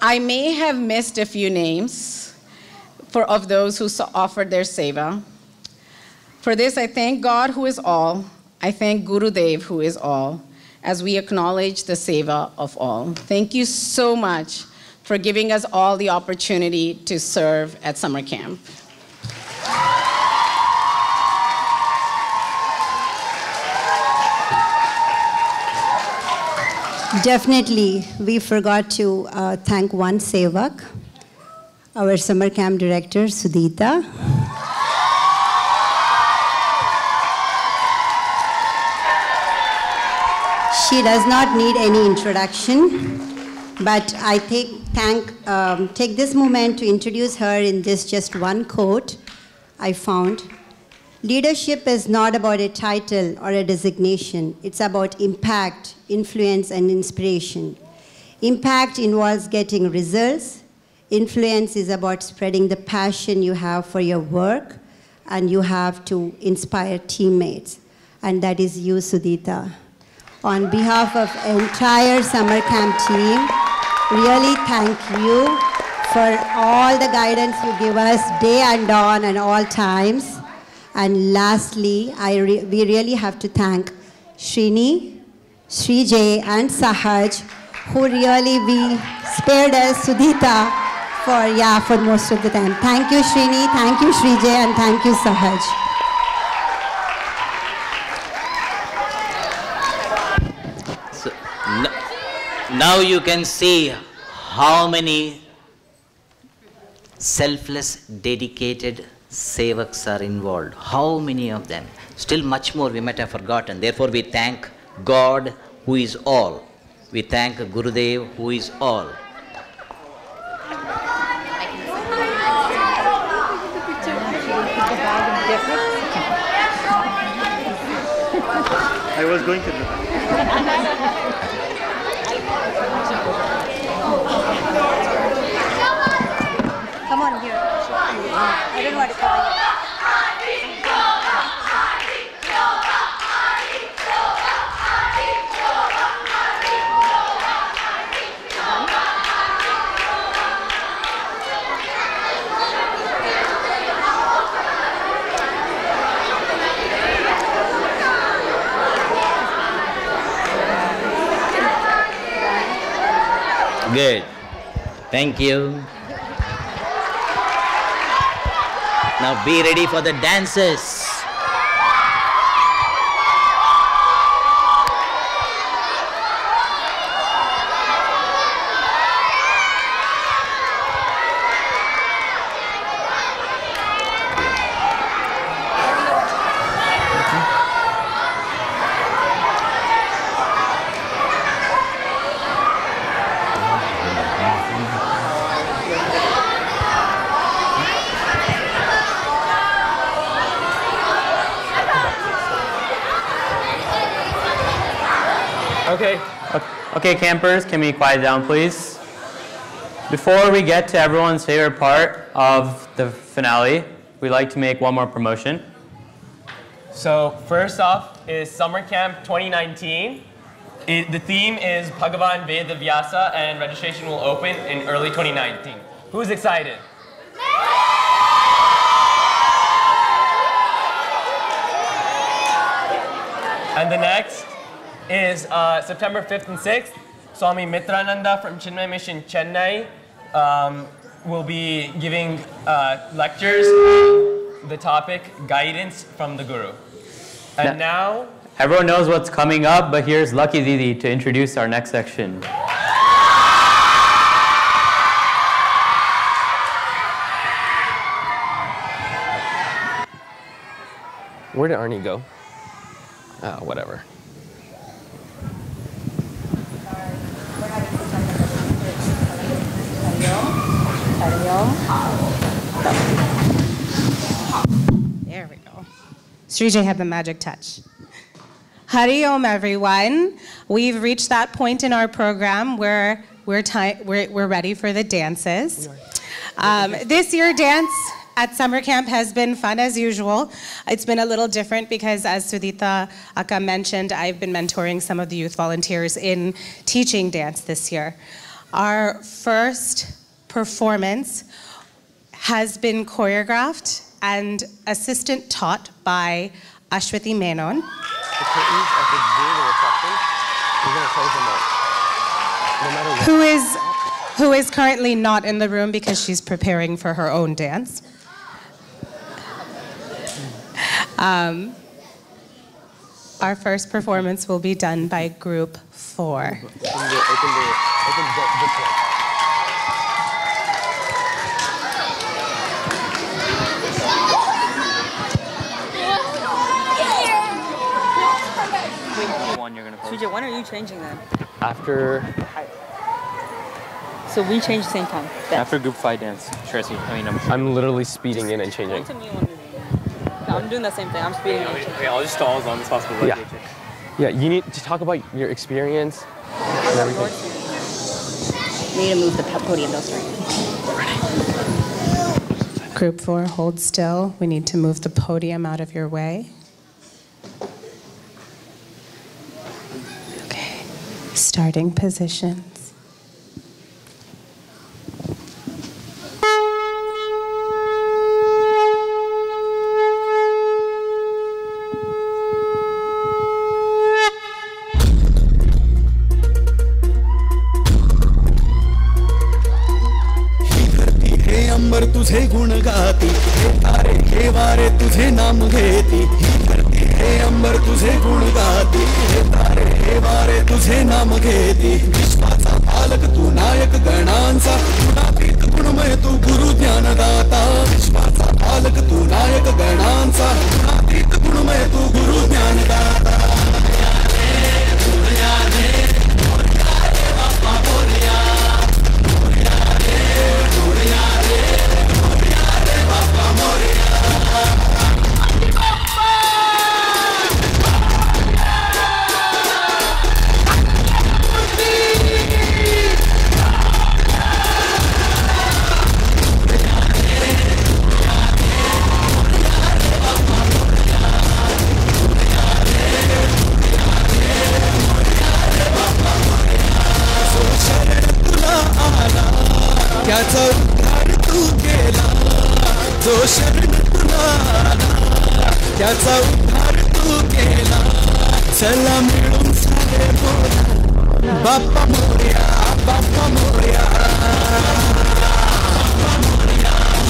[SPEAKER 9] I may have missed a few names of those who offered their seva. For this, I thank God who is all. I thank Gurudev who is all, as we acknowledge the seva of all. Thank you so much for giving us all the opportunity to serve at summer camp.
[SPEAKER 10] Definitely, we forgot to thank one sevak, our summer camp director, Sudhita. She does not need any introduction, but I take this moment to introduce her in this just one quote I found. Leadership is not about a title or a designation. It's about impact, influence, and inspiration. Impact involves getting results. Influence is about spreading the passion you have for your work, and you have to inspire teammates. And that is you, Sudhita. On behalf of the entire summer camp team, really thank you for all the guidance you give us day and dawn and all times. And lastly, we really have to thank Srini, Srijay, and Sahaj, who really spared us, Sudhita, for most of the time. Thank you, Srini, thank you, Srijay, and thank you, Sahaj.
[SPEAKER 1] So, now you can see how many selfless, dedicated sevaks are involved. How many of them? Still much more we might have forgotten. Therefore, we thank God who is all. We thank Gurudev who is all.
[SPEAKER 11] I was going to do that.
[SPEAKER 10] Come on here. I don't want to cover you.
[SPEAKER 1] Good. Thank you. Now be ready for the dances.
[SPEAKER 5] Okay, campers, can we quiet down, please? Before we get to everyone's favorite part of the finale, we'd like to make one more promotion.
[SPEAKER 4] So first off is Summer Camp 2019. The theme is Bhagavan Veda Vyasa, and registration will open in early 2019. Who's excited? And the next is September 5th and 6th. Swami Mitrananda from Chinmaya Mission, Chennai, will be giving lectures on the topic Guidance from the Guru. And now...
[SPEAKER 5] Everyone knows what's coming up, but here's Lucky Didi to introduce our next section.
[SPEAKER 4] Where did Arnie go? Oh, whatever.
[SPEAKER 12] There we go. Srijay had the magic touch. Hari Om, everyone. We've reached that point in our program where we're ready for the dances. This year, dance at summer camp has been fun as usual. It's been a little different because, as Sudhita Akka mentioned, I've been mentoring some of the youth volunteers in teaching dance this year. Our first performance has been choreographed and assistant taught by Ashwati Menon.
[SPEAKER 4] The curtains at the beginning of the reception, you're going to close them up. No matter what.
[SPEAKER 12] Who is currently not in the room because she's preparing for her own dance. Our first performance will be done by group 4.
[SPEAKER 4] Open the plate.
[SPEAKER 13] Sujay, when are you changing then?
[SPEAKER 4] After
[SPEAKER 13] So we change the same time.
[SPEAKER 5] After group 5 dance, Tracy.
[SPEAKER 4] I'm literally speeding in and changing.
[SPEAKER 13] No, I'm doing the same thing. I'm speeding in.
[SPEAKER 5] Okay, I'll just stall as long as possible.
[SPEAKER 4] Yeah. Yeah, you need to talk about your experience and everything.
[SPEAKER 9] We need to move the podium, those three.
[SPEAKER 12] Group 4, hold still. We need to move the podium out of your way. Okay, starting positions.
[SPEAKER 7] तुझे गुण गाती हे तारे हे वारे तुझे नाम घेती ही धरती हे अंबर तुझे गुण गाती हे तारे हे वारे तुझे नाम घेती विश्वाचा पालक तू नायक गणांचा गुणातीत गुणमय तू गुरु ज्ञानदाता विश्वाचा पालक तू नायक गणांचा गुणातीत गुणमय तू गुरु ज्ञानदाता त्याचा उद्धार तू केला जो शरण तुला त्याचा उद्धार तू केला चला मिळून सारे बोला बाप्पा मोरया बाप्पा मोरया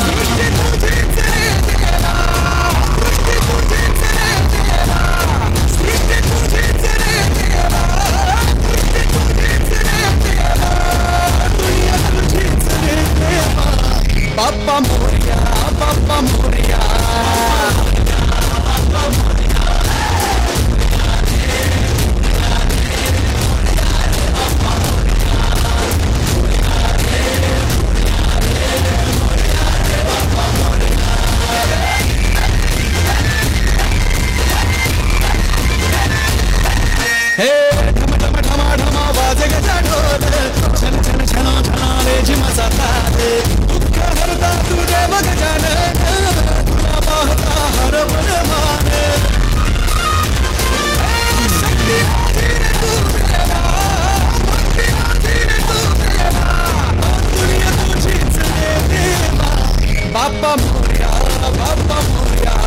[SPEAKER 7] सृष्टी तुझीच रे देवा सृष्टी तुझीच रे देवा सृष्टी तुझीच रे देवा सृष्टी तुझीच रे देवा दुनिया तुझीच रे देवा बाप्पा मोरया बाप्पा मोरया हे ढम ढम ढमा ढमा वाजे गजा ढोल छन छन छना छना रे झिमचा ताल दुःख हरता तू देव गजानन तुला पाहता हर मन मान शक्ती आधीन तू देवा भक्ती आधीन तू देवा दुनिया तुझीच रे देवा Bappa Morya Bappa Morya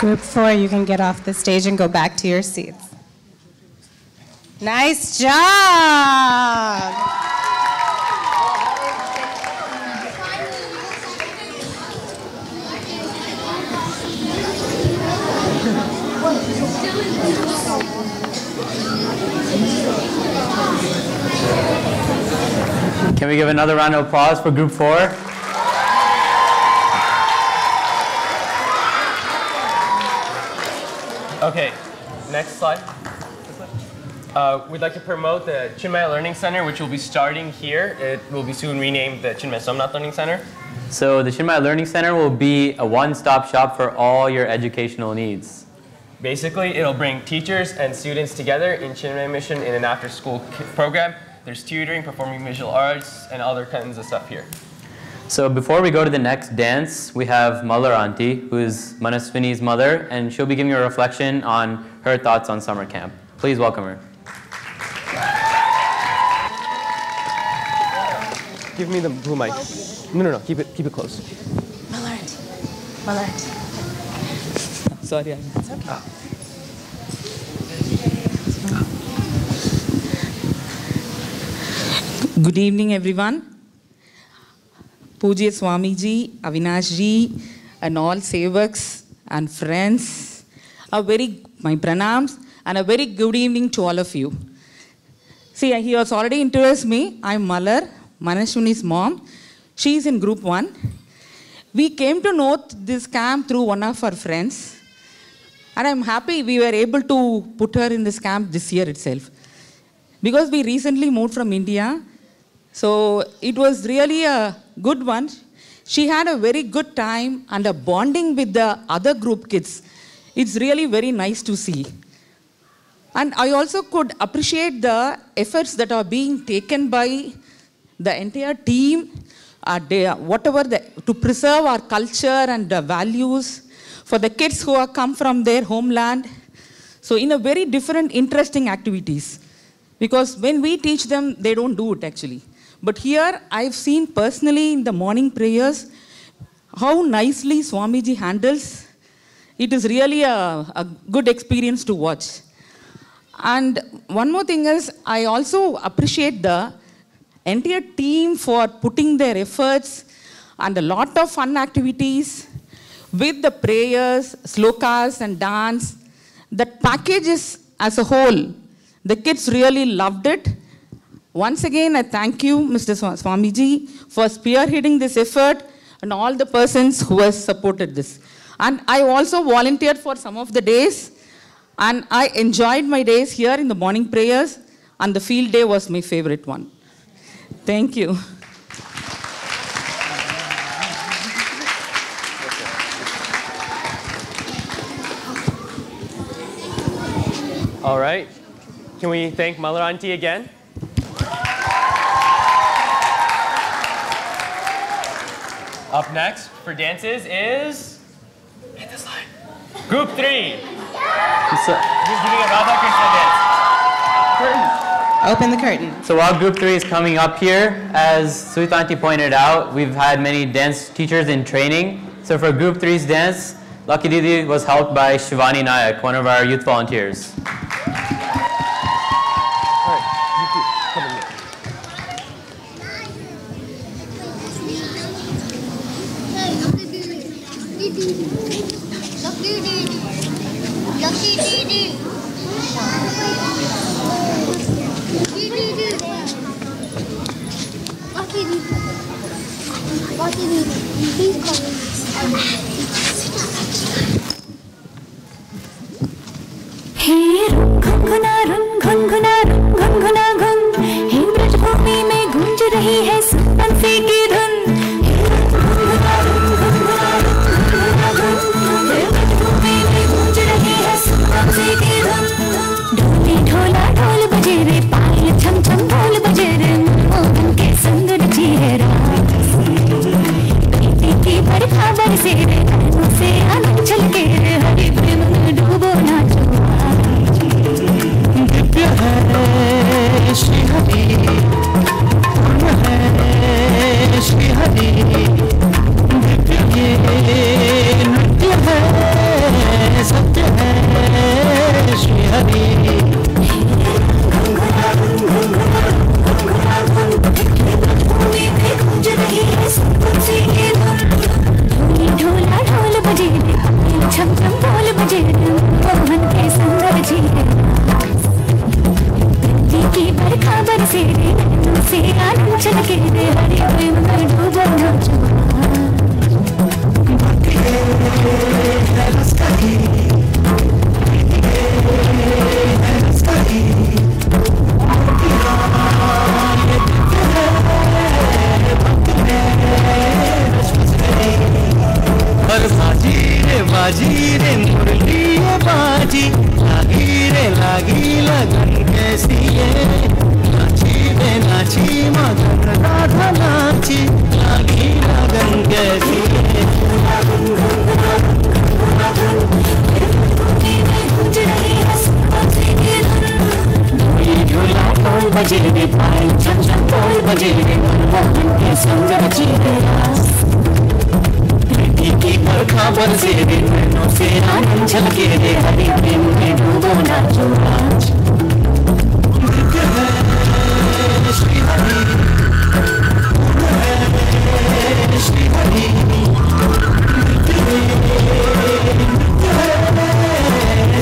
[SPEAKER 12] Group 4, you can get off the stage and go back to your seats. Nice job!
[SPEAKER 5] Can we give another round of applause for Group 4?
[SPEAKER 4] Okay, next slide. We'd like to promote the Chinmaya Learning Center, which will be starting here. It will be soon renamed the Chinmaya Somnath Learning Center.
[SPEAKER 5] So the Chinmaya Learning Center will be a one-stop shop for all your educational needs.
[SPEAKER 4] Basically, it'll bring teachers and students together in Chinmaya Mission in an after-school program. There's tutoring, performing visual arts, and other kinds of stuff here.
[SPEAKER 5] So before we go to the next dance, we have Mallar Auntie, who is Manaswini's mother, and she'll be giving a reflection on her thoughts on summer camp. Please welcome her.
[SPEAKER 4] Give me the blue mic. No, keep it close.
[SPEAKER 13] Mallar. Sorry,
[SPEAKER 12] It's okay.
[SPEAKER 14] Good evening, everyone. Pujya Swamiji, Avinash ji, and all sevaks and friends, my pranams, and a very good evening to all of you. See, he has already introduced me. I'm Mallar, Manashwini's mom. She is in Group 1. We came to know this camp through one of our friends, and I'm happy we were able to put her in this camp this year itself. Because we recently moved from India, so it was really a good one. She had a very good time and a bonding with the other group kids. It's really very nice to see. And I also could appreciate the efforts that are being taken by the entire team, to preserve our culture and the values for the kids who have come from their homeland. So in a very different, interesting activities. Because when we teach them, they don't do it actually. But here, I've seen personally in the morning prayers how nicely Swamiji handles. It is really a good experience to watch. And one more thing is, I also appreciate the entire team for putting their efforts and a lot of fun activities with the prayers, slokas and dance. That package is as a whole, the kids really loved it. Once again, I thank you, Mr. Swamiji, for spearheading this effort and all the persons who have supported this. And I also volunteered for some of the days, and I enjoyed my days here in the morning prayers, and the field day was my favorite one. Thank you.
[SPEAKER 4] All right. Can we thank Mallar Auntie again? Up next for dances is Group 3. Just giving a Radha Krishna dance.
[SPEAKER 12] Curtain. Open the curtain.
[SPEAKER 5] So while Group 3 is coming up here, as Suitanti pointed out, we've had many dance teachers in training. So for Group 3's dance, Lucky Didi was helped by Shivani Nayak, one of our youth volunteers.
[SPEAKER 7] Divya है
[SPEAKER 15] खबर से नैनों से आनंद झलके रे हरि प्रेम में डूबो नाचो आज नृत्य है श्री हरि श्री हरि नृत्य है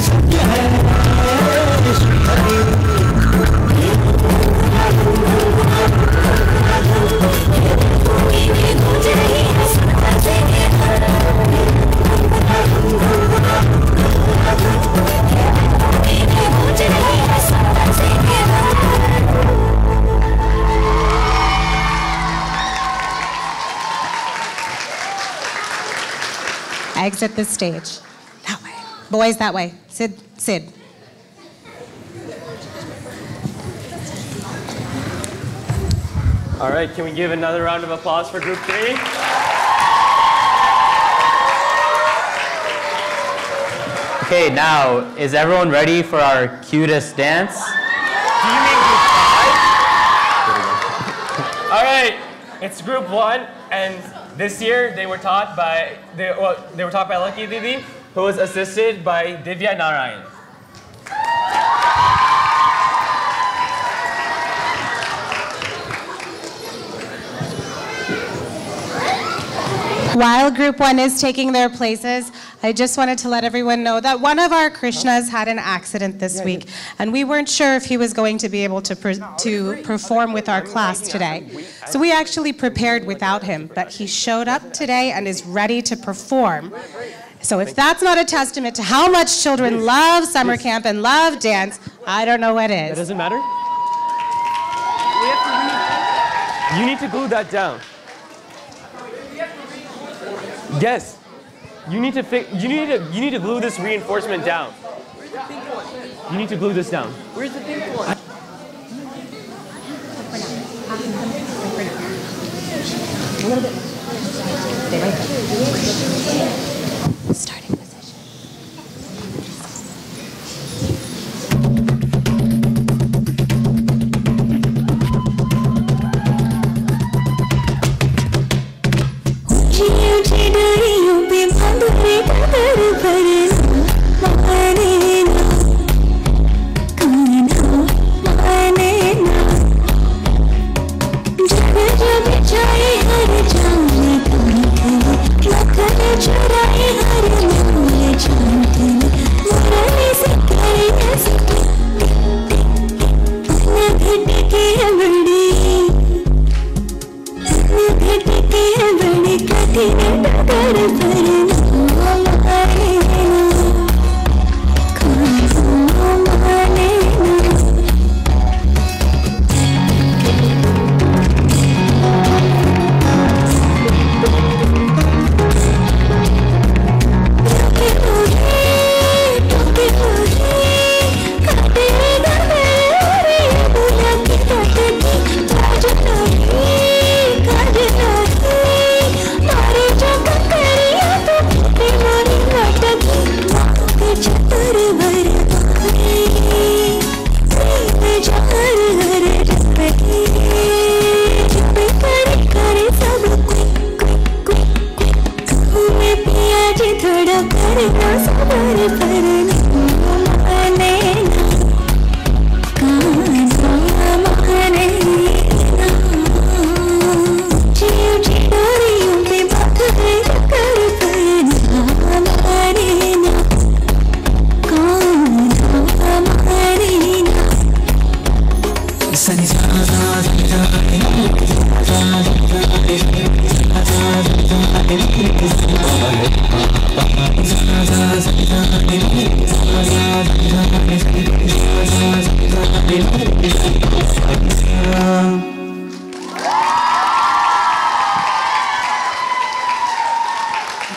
[SPEAKER 15] सत्य है Shri Hari
[SPEAKER 12] Exit the stage. That way. Boys, that way. Sid, Sid.
[SPEAKER 4] All right, can we give another round of applause for group 3?
[SPEAKER 5] Okay, now, is everyone ready for our cutest dance?
[SPEAKER 4] Do you mean group 5? All right, it's group 1, and this year they were taught by Lucky Didi, who was assisted by Divya Narayan.
[SPEAKER 12] While Group 1 is taking their places, I just wanted to let everyone know that one of our Krishnas had an accident this week, and we weren't sure if he was going to be able to perform with our class today. So we actually prepared without him, but he showed up today and is ready to perform. So if that's not a testament to how much children love summer camp and love dance, I don't know what is.
[SPEAKER 4] That doesn't matter? You need to glue that down. Yes. You need to glue this reinforcement down. You need to glue this down.
[SPEAKER 13] Where's the pink one?
[SPEAKER 12] A little bit. Stay right there. Starting position.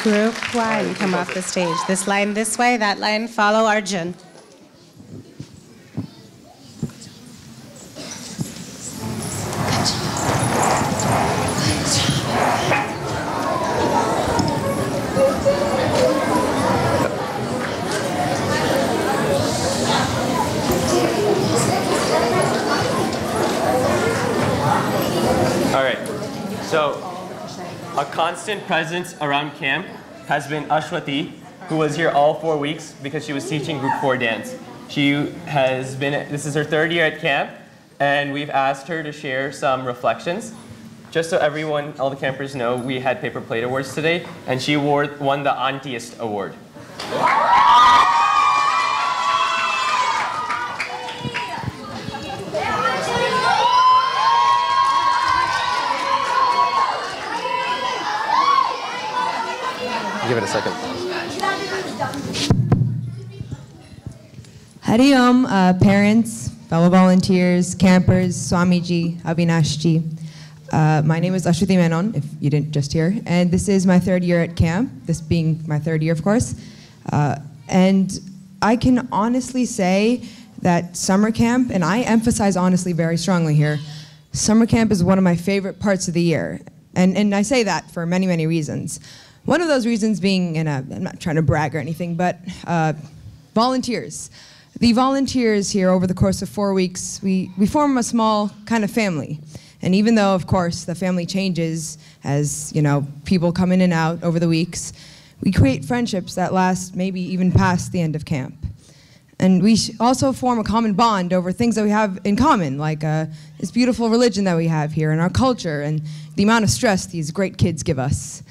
[SPEAKER 12] Group 1, come off the stage. This line this way, that line follow Arjun.
[SPEAKER 4] All right, so A constant presence around camp has been Ashwati, who was here all 4 weeks because she was teaching Group 4 dance. This is her 3rd year at camp, and we've asked her to share some reflections. Just so everyone, all the campers know, we had paper plate awards today, and she won the Auntiest award. Give it a second.
[SPEAKER 16] Hari Om, parents, fellow volunteers, campers, Swamiji, Avinashji. My name is Ashwati Menon, if you didn't just hear, and this is my 3rd year at camp, this being my 3rd year, of course. And I can honestly say that summer camp, and I emphasize honestly very strongly here, summer camp is one of my favorite parts of the year. And I say that for many, many reasons. One of those reasons being, and I'm not trying to brag or anything, but volunteers. The volunteers here over the course of 4 weeks, we form a small kind of family. And even though, of course, the family changes as, people come in and out over the weeks, we create friendships that last maybe even past the end of camp. And we also form a common bond over things that we have in common, like this beautiful religion that we have here and our culture and the amount of stress these great kids give us.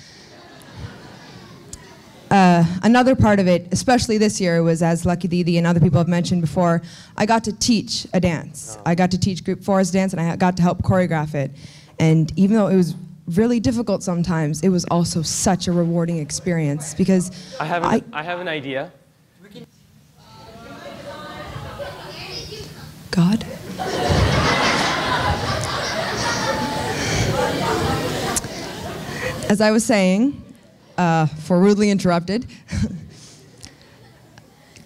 [SPEAKER 16] Another part of it, especially this year, was, as Lucky Didi and other people have mentioned before, I got to teach a dance. I got to teach Group 4's dance, and I got to help choreograph it. And even though it was really difficult sometimes, it was also such a rewarding experience because
[SPEAKER 4] I have an idea.
[SPEAKER 16] God? As I was saying, for rudely interrupted,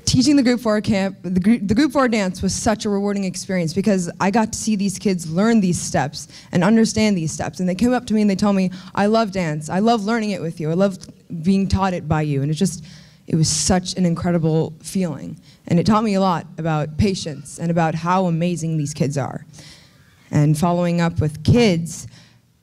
[SPEAKER 16] teaching the Group 4 camp, the Group 4 dance was such a rewarding experience because I got to see these kids learn these steps and understand these steps. And they came up to me and they told me, I love dance. I love learning it with you. I love being taught it by you. And it was such an incredible feeling. And it taught me a lot about patience and about how amazing these kids are. And following up with kids,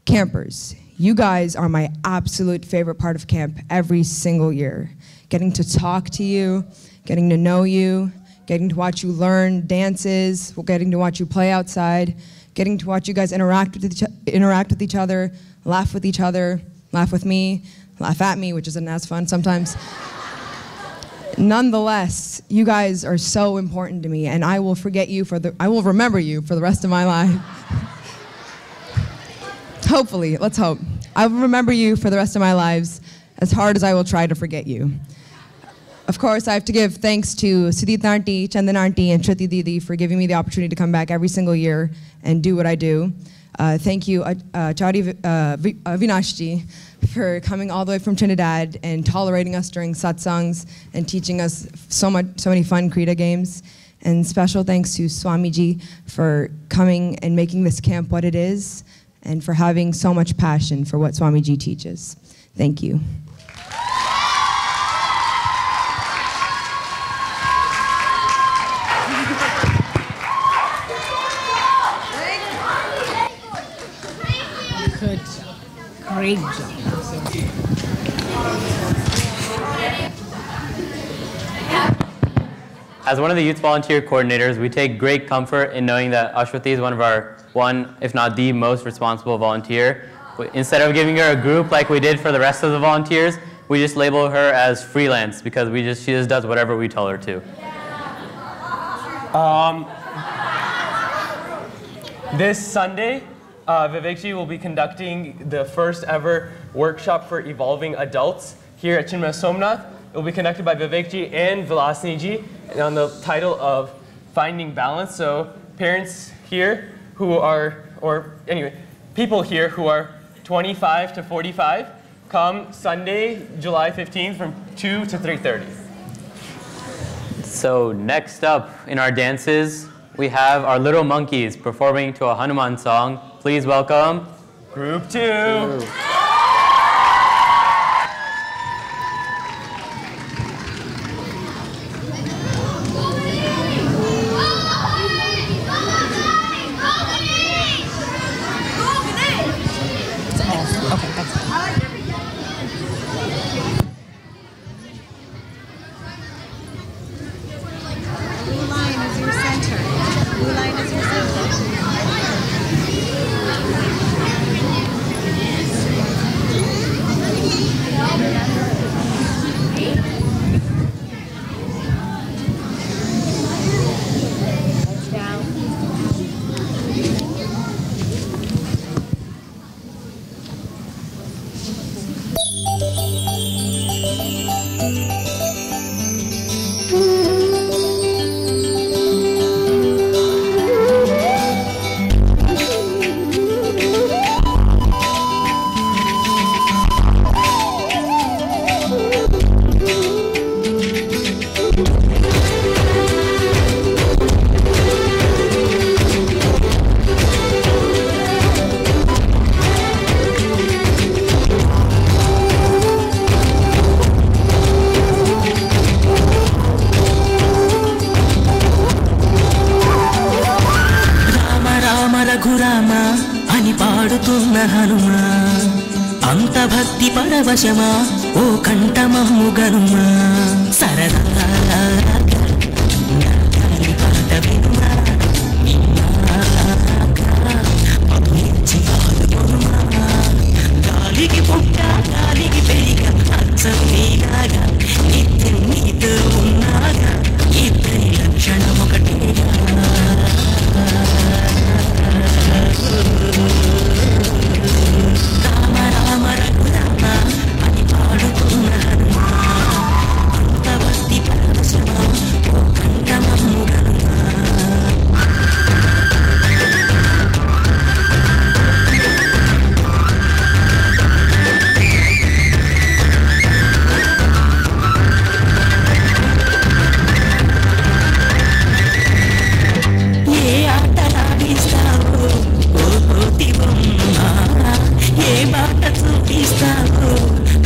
[SPEAKER 16] campers. You guys are my absolute favorite part of camp every single year. Getting to talk to you, getting to know you, getting to watch you learn dances, getting to watch you play outside, getting to watch you guys interact with each other, laugh with me, laugh at me, which isn't as fun sometimes. Nonetheless, you guys are so important to me, and I will remember you for the rest of my life. Hopefully, let's hope. I will remember you for the rest of my lives, as hard as I will try to forget you. Of course, I have to give thanks to Sudhit Auntie, Chandan Auntie, and Shruti Didi for giving me the opportunity to come back every single year and do what I do. Thank you, Chari Vinashji, for coming all the way from Trinidad and tolerating us during satsangs and teaching us so many fun Krita games. And special thanks to Swamiji for coming and making this camp what it is, and for having so much passion for what Swamiji teaches. Thank you.
[SPEAKER 6] Good job. Great job.
[SPEAKER 5] As one of the youth volunteer coordinators, we take great comfort in knowing that Ashwati is one, if not the most responsible volunteer. Instead of giving her a group like we did for the rest of the volunteers, we just label her as freelance because she just does whatever we tell her to.
[SPEAKER 4] This Sunday, Vivekji will be conducting the first ever workshop for evolving adults here at Chinmaya Somnath. It will be conducted by Vivekji and Vilasiniji on the title of Finding Balance. So parents here people here who are 25 to 45, come Sunday, July 15th from 2 to 3:30.
[SPEAKER 5] So next up in our dances, we have our little monkeys performing to a Hanuman song. Please welcome
[SPEAKER 4] Group 2.
[SPEAKER 12] Okay, that's fine.
[SPEAKER 15] Raghurama అని పాడుతున్న హనుమా అంత భక్తి పరవశమా ఓ కంఠమమ్ము గనుమా సరదా పాట వినుమా గాలికి పుట్ట గాలికి పెరిగ అచ్చం నీలాగా నిత్యం నీతో ఉన్నాగా ఇద్దరి లక్షణం ఒకటేగా రామ రామ రఘురామ అని పాడుతున్న హనుమా అంత భక్తి పరవశమా ఓ కంఠమమ్ము గనుమా ఏ ఆటలాడిస్తావు ఓ కోతి బొమ్మ ఏ బాట చూపిస్తావు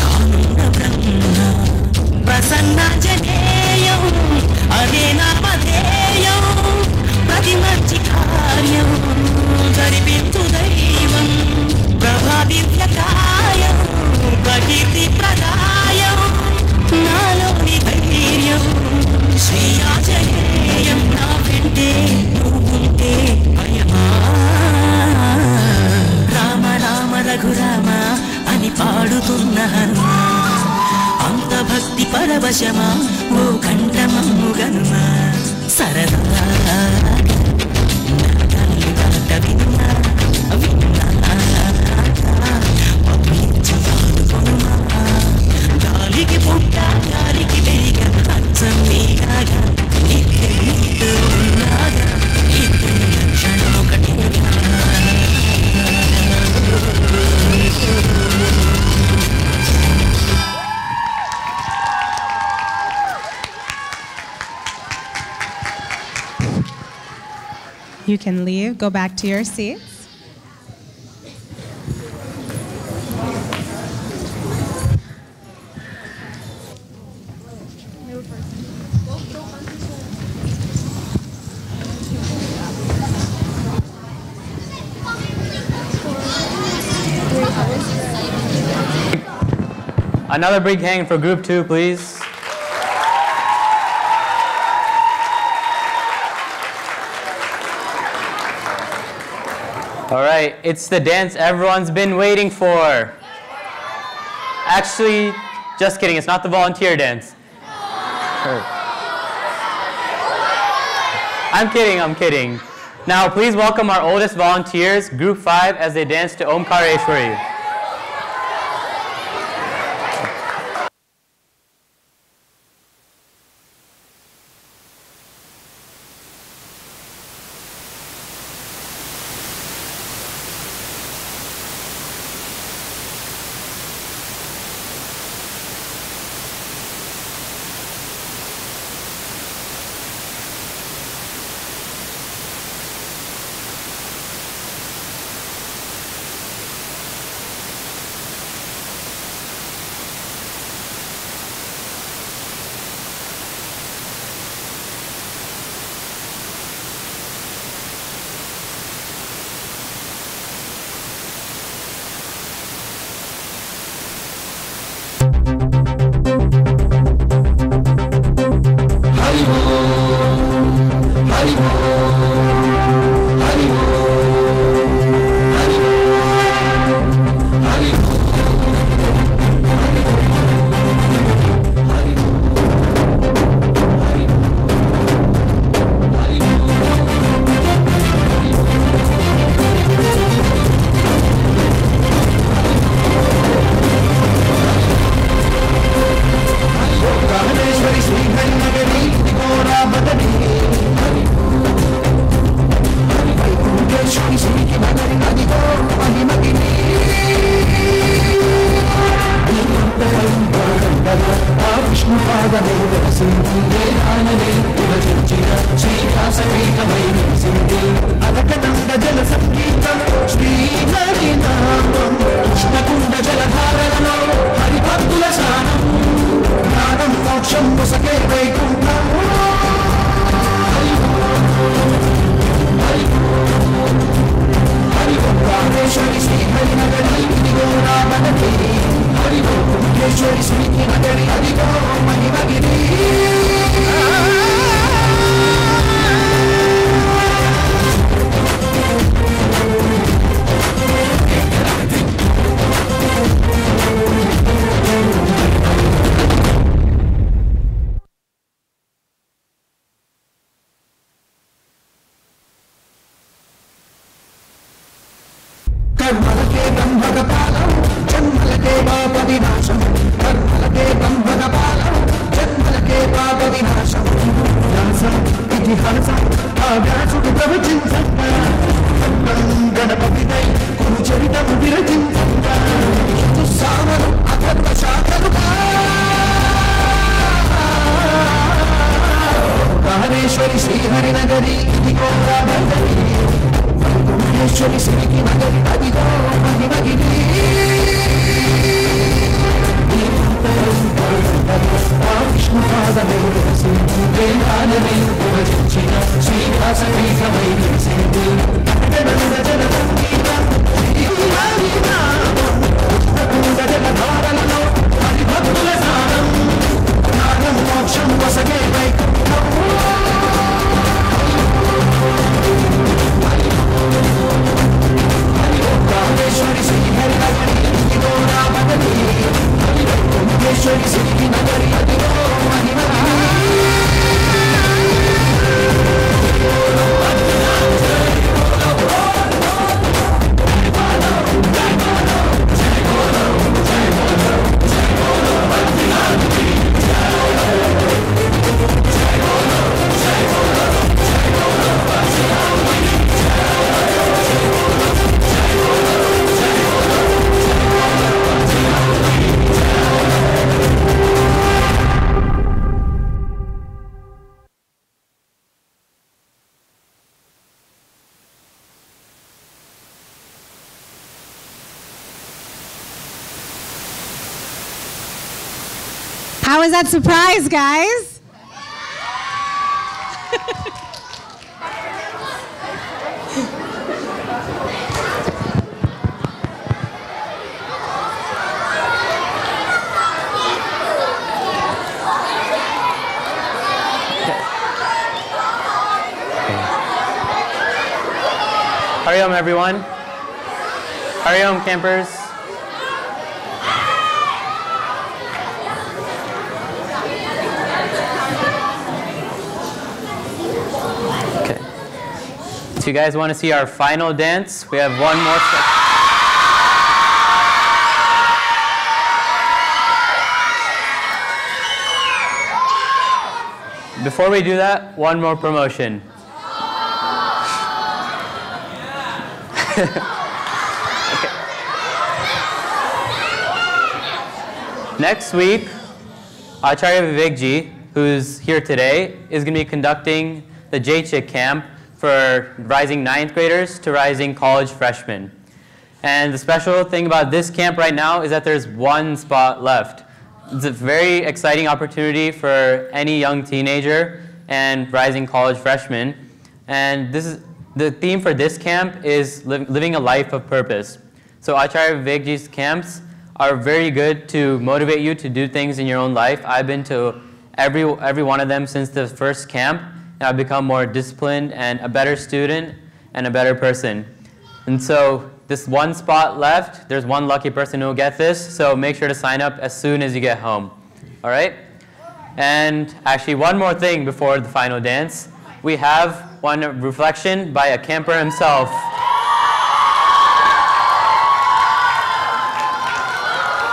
[SPEAKER 15] కానున్న బ్రహ్మ ప్రసన్న జనేయం అదే నామధేయం ప్రతి మంచి కార్యం జరిపించు దైవం ప్రభాదివ్యకాయం ప్రకీర్తి ప్రదాయం నాలోని ధైర్యం శ్రీయాజనేయం నా వెంటే నువ్వుంటే భయమా రామ రామ రఘురామ అని పాడుతున్న హనుమా అంత భక్తి పరవశమా ఓ కంఠమమ్ము గనుమా సరదా తల్లి పాట వినుమా గాలికి పుట్ట గాలికి పెరిగ అచ్చం నీలాగా నీతో ఉన్నాగా ఇద్దరి లక్షణం ఒకటేగా
[SPEAKER 12] You can leave, go back to your seats.
[SPEAKER 5] Another big hand for group 2, please. All right, it's the dance everyone's been waiting for. Actually, just kidding, it's not the volunteer dance. I'm kidding. Now, please welcome our oldest volunteers, group 5, as they dance to Omkareshwari.
[SPEAKER 15] పుణ్యేశ్వరి అదిగో మహిమగిరి కర్మలకే బ్రహ్మకపాలం జన్మలకే పాప వినాశం కర్మలకే బ్రహ్మకపాలం జన్మలకే పాప వినాశం వ్యాసం ఇతిహాసం ఆ వ్యాసుడు ప్రవచించంగా గణపతిదై కురు చరితము విరచించంగా సామరు అథర్వ శాఖలుగా మహేశ్వరి శ్రీహరినగరి ఇదిగో రామందరి పుణ్యేశ్వరి శ్రీకి నగరి అదిగో మహిమగిరి విష్ణుపాదమే వేదాలనే విభజించిన శ్రీవాసపీఠమై నిలిచింది జలధారలలో హరిభక్తుల స్నానం జ్ఞానం మోక్షం వసగే వైకుంఠం రామేశ్వరి శ్రీహరి నగరి అదిగో రామగరి పుణ్యేశ్వరి శ్రీకి నగరి అదిగో మహిమగిరి
[SPEAKER 12] How was that surprise, guys?
[SPEAKER 5] Hurry home, everyone. Hurry home, campers. Okay. So you guys want to see our final dance? We have one more step. Before we do that, one more promotion. Okay. Next week, Acharya Vivekji, who's here today, is going to be conducting the JCHIC camp for rising 9th graders to rising college freshmen. And the special thing about this camp right now is that there's one spot left. It's a very exciting opportunity for any young teenager and rising college freshman. And this is the theme for this camp is living a life of purpose. So Acharya Vivekji's camps are very good to motivate you to do things in your own life. I've been to every one of them since the first camp, and I've become more disciplined and a better student and a better person. And so this one spot left, there's one lucky person who will get this, so make sure to sign up as soon as you get home. All right? And actually one more thing before the final dance. We have one reflection by a camper himself.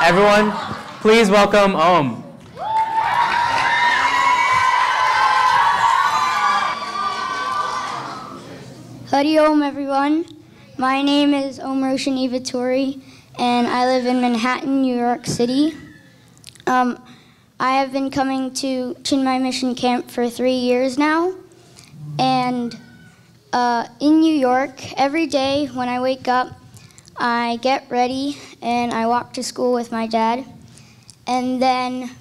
[SPEAKER 5] Everyone, please welcome Om.
[SPEAKER 17] Hari Om, everyone. My name is Om Roshani Vittori, and I live in Manhattan, New York City. I have been coming to Chinmaya Mission Camp for 3 years now. And in New York, every day when I wake up, I get ready and I walk to school with my dad. And then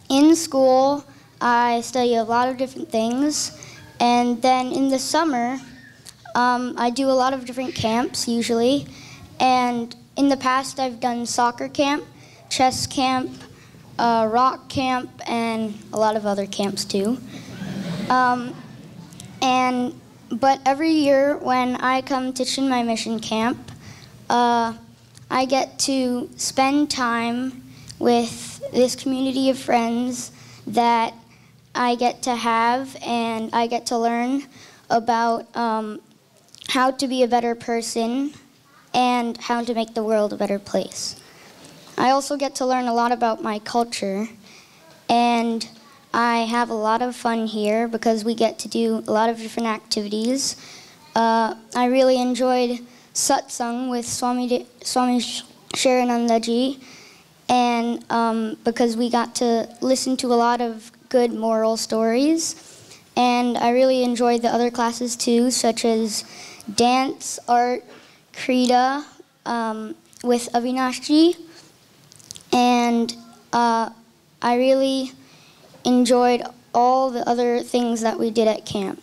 [SPEAKER 17] in school, I study a lot of different things. And then in the summer, I do a lot of different camps usually. And in the past, I've done soccer camp, chess camp, rock camp and a lot of other camps too. But every year when I come to Chinmaya Mission Camp, I get to spend time with this community of friends that I get to have, and I get to learn about how to be a better person and how to make the world a better place. I also get to learn a lot about my culture, and I have a lot of fun here because we get to do a lot of different activities. I really enjoyed satsang with Swami Sharanandaji, and because we got to listen to a lot of good moral stories. And I really enjoyed the other classes too, such as dance, art, Krita with Avinashji. And I really enjoyed all the other things that we did at camp.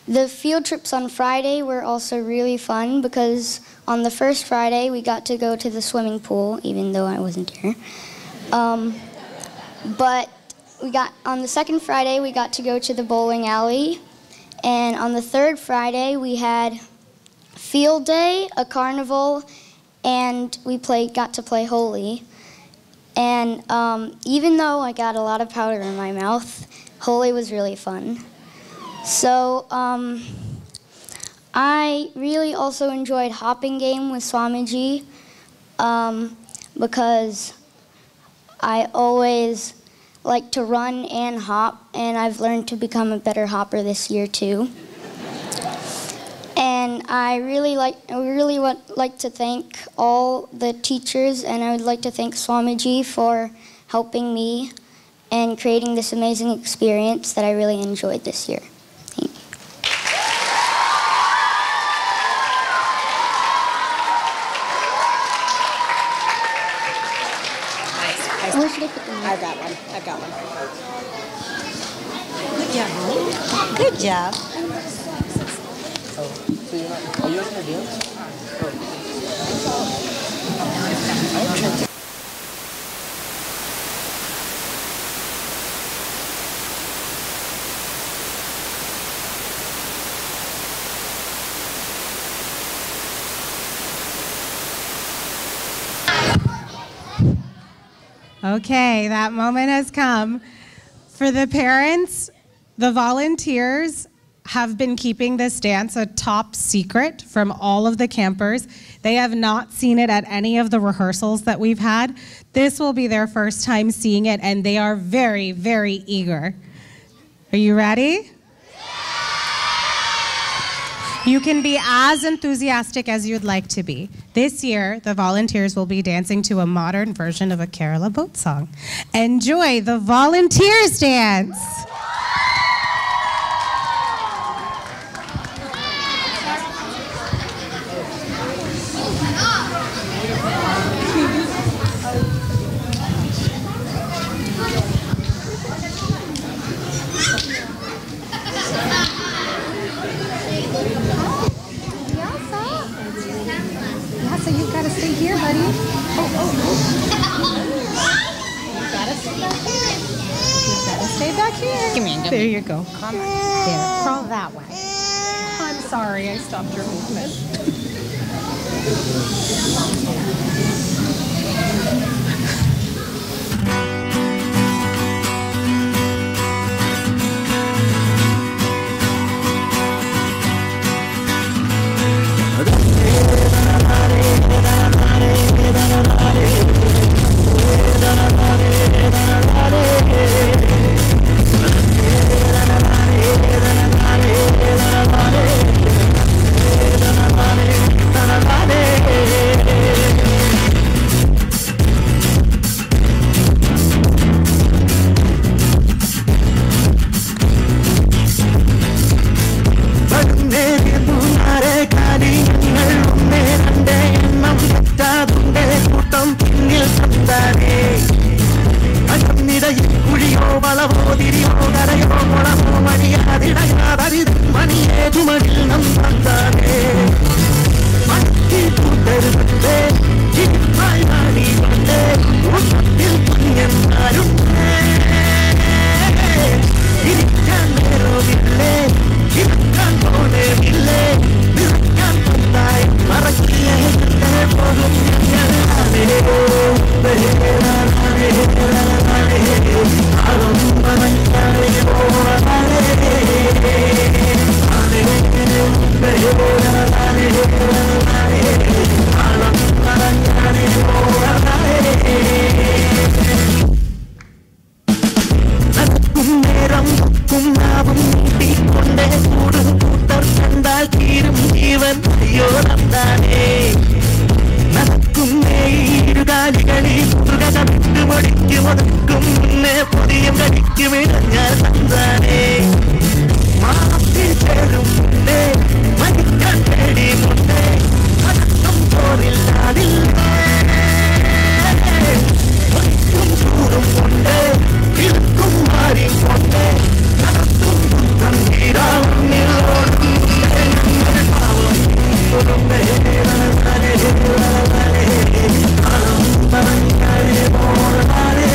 [SPEAKER 17] The field trips on Friday were also really fun because on the first Friday we got to go to the swimming pool, even though I wasn't there. But on the second Friday we got to go to the bowling alley, and on the third Friday we had field day, a carnival, and we got to play Holi. And even though I got a lot of powder in my mouth, Holi was really fun. So I really also enjoyed hopping game with Swamiji because I always like to run and hop, and I've learned to become a better hopper this year too. And I would like to thank all the teachers, and I would like to thank Swamiji for helping me and creating this amazing experience that I really enjoyed this year. Thank you. Where should I put them?
[SPEAKER 10] I got one. I got one. Good job. Good job.
[SPEAKER 4] So you're not, are you going to dance?
[SPEAKER 12] Okay, that moment has come. For the parents, the volunteers have been keeping this dance a top secret from all of the campers. They have not seen it at any of the rehearsals that we've had. This will be their first time seeing it, and they are very, very eager. Are you ready? You can be as enthusiastic as you'd like to be. This year, the volunteers will be dancing to a modern version of a Kerala boat song. Enjoy the volunteers dance.
[SPEAKER 18] So you've got to stay here, buddy. You gotta stay back here. You gotta stay back here.
[SPEAKER 12] Give me. There you go.
[SPEAKER 18] Come on. There. Crawl that way.
[SPEAKER 12] I'm sorry, I stopped your movement.
[SPEAKER 8] Money,
[SPEAKER 15] ഒതുക്കും മുന്നേ പുതിയും കടിക്ക് വിടഞ്ഞാൽ തന്നാനേ മാറ്റി ചേരും മുന്നേ മരിക്കാൻ തേടി മുന്നേ അടക്കം പോരില്ലാതില്ലേ ഒരിക്കും ചൂടും കൊണ്ടേ ഇൽക്കും മാറിയും കൊണ്ടേ നടത്തും കുന്തം തീരാവുന്നില്ലോടും പാവം കുടുംബേ പറഞ്ഞാലേ മോളാലേ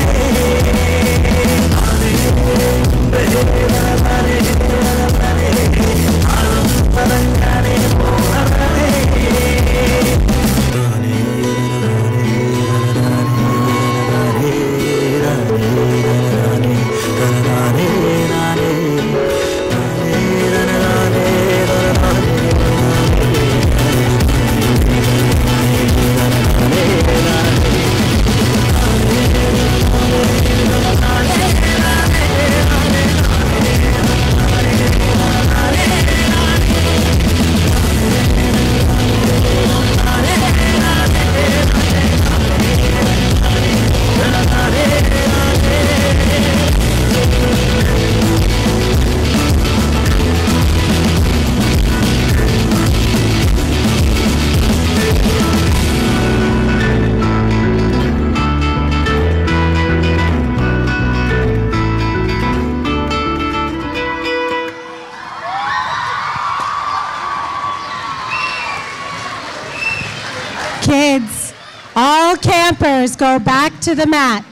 [SPEAKER 12] Kids, all campers go back to the mat.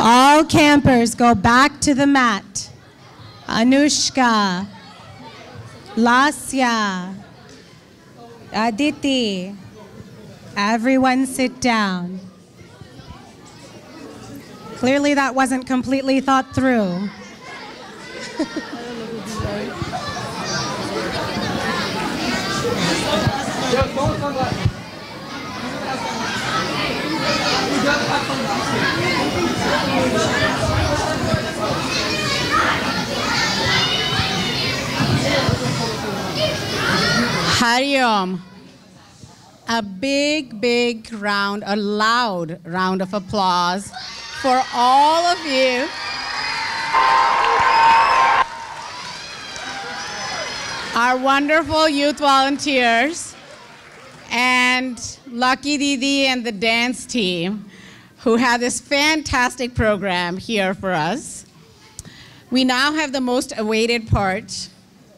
[SPEAKER 12] All campers go back to the mat. Anushka, Lasya, Aditi, everyone sit down. Clearly that wasn't completely thought through.
[SPEAKER 9] Hari Om. A big round, a loud round of applause for all of you. Our wonderful youth volunteers and Lucky Didi and the dance team who have this fantastic program here for us. We now have the most awaited part,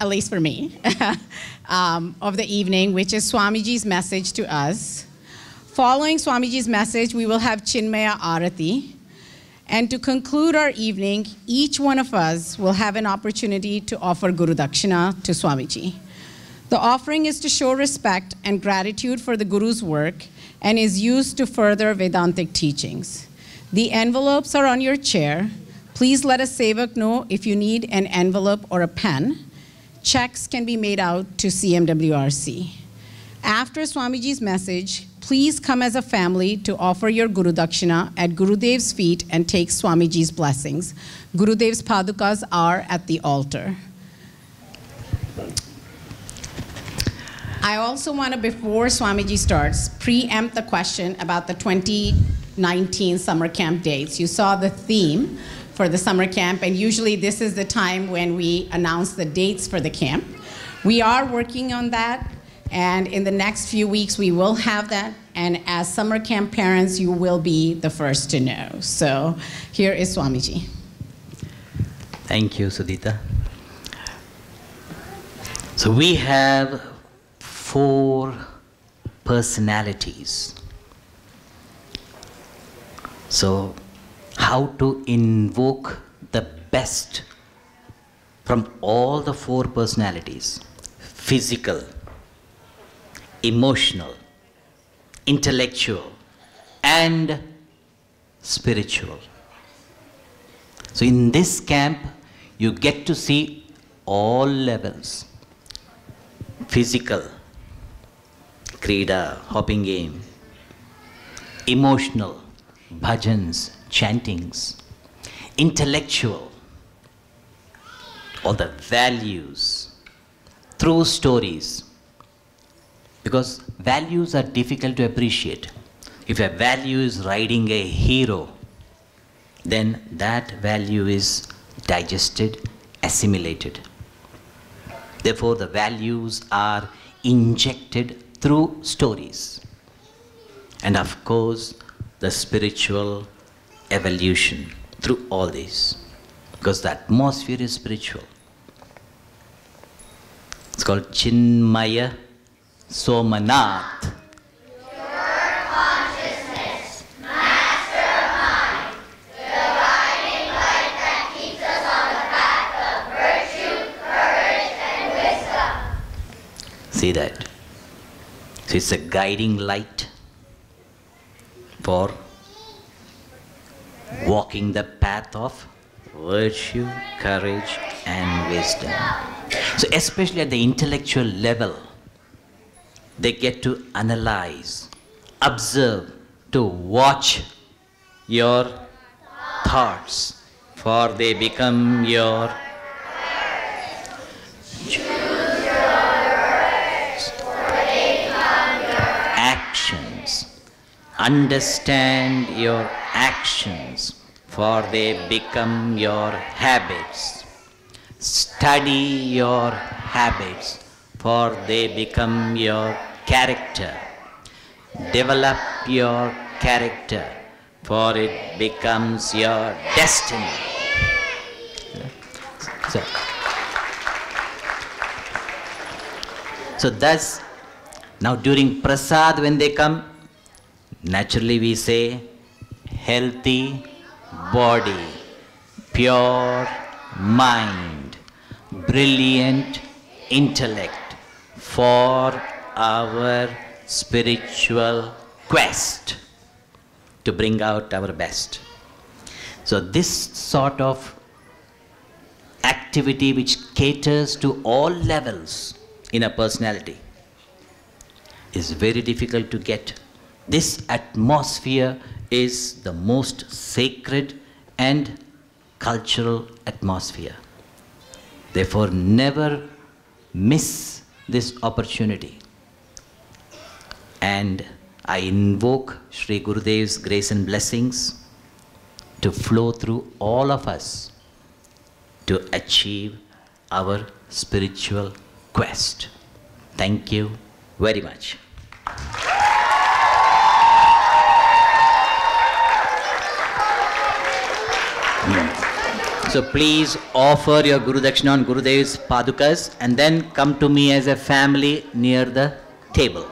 [SPEAKER 9] at least for me, of the evening, which is Swamiji's message to us. Following Swamiji's message, we will have Chinmaya Arati. And to conclude our evening, each one of us will have an opportunity to offer Guru Dakshina to Swamiji. The offering is to show respect and gratitude for the Guru's work and is used to further Vedantic teachings. The envelopes are on your chair. Please let a sevak know if you need an envelope or a pen. Checks can be made out to CMWRC. After Swamiji's message, please come as a family to offer your Guru Dakshina at Gurudev's feet and take Swamiji's blessings. Gurudev's padukas are at the altar. I also want to, before Swamiji starts, preempt the question about the 2019 summer camp dates. You saw the theme for the summer camp, and usually this is the time when we announce the dates for the camp. We are working on that, and in the next few weeks we will have that, and as summer camp parents, you will be the first to know. So here is Swamiji.
[SPEAKER 1] Thank you, Sudhita. So we have 4 personalities. So how to invoke the best from all the 4 personalities: physical, emotional, intellectual, and spiritual. So in this camp, you get to see all levels: physical, Krida, hopping game; emotional, bhajans, chantings; intellectual, all the values, true stories, Because values are difficult to appreciate. If a value is riding a hero, then that value is digested, assimilated. Therefore, the values are injected through stories. And of course, the spiritual evolution through all this. Because the atmosphere is spiritual. It's called Chinmaya Somnath. See that? So it's a guiding light for walking the path of virtue, courage, and wisdom. So especially at the intellectual level, they get to analyze, observe, to watch your thoughts, for they become your actions. Understand your actions, for they become your habits. Study your habits, for they become your character. Develop your character, for it becomes your destiny. So thus, now during prasad when they come, naturally we say, healthy body, pure mind, brilliant intellect for our spiritual quest to bring out our best. So this sort of activity which caters to all levels in a personality is very difficult to get. This atmosphere is the most sacred and cultural atmosphere. Therefore, never miss this opportunity. And I invoke Sri Gurudev's grace and blessings to flow through all of us to achieve our spiritual quest. Thank you very much. So please offer your Guru Dakshina on Gurudev's Padukas and then come to me as a family near the table.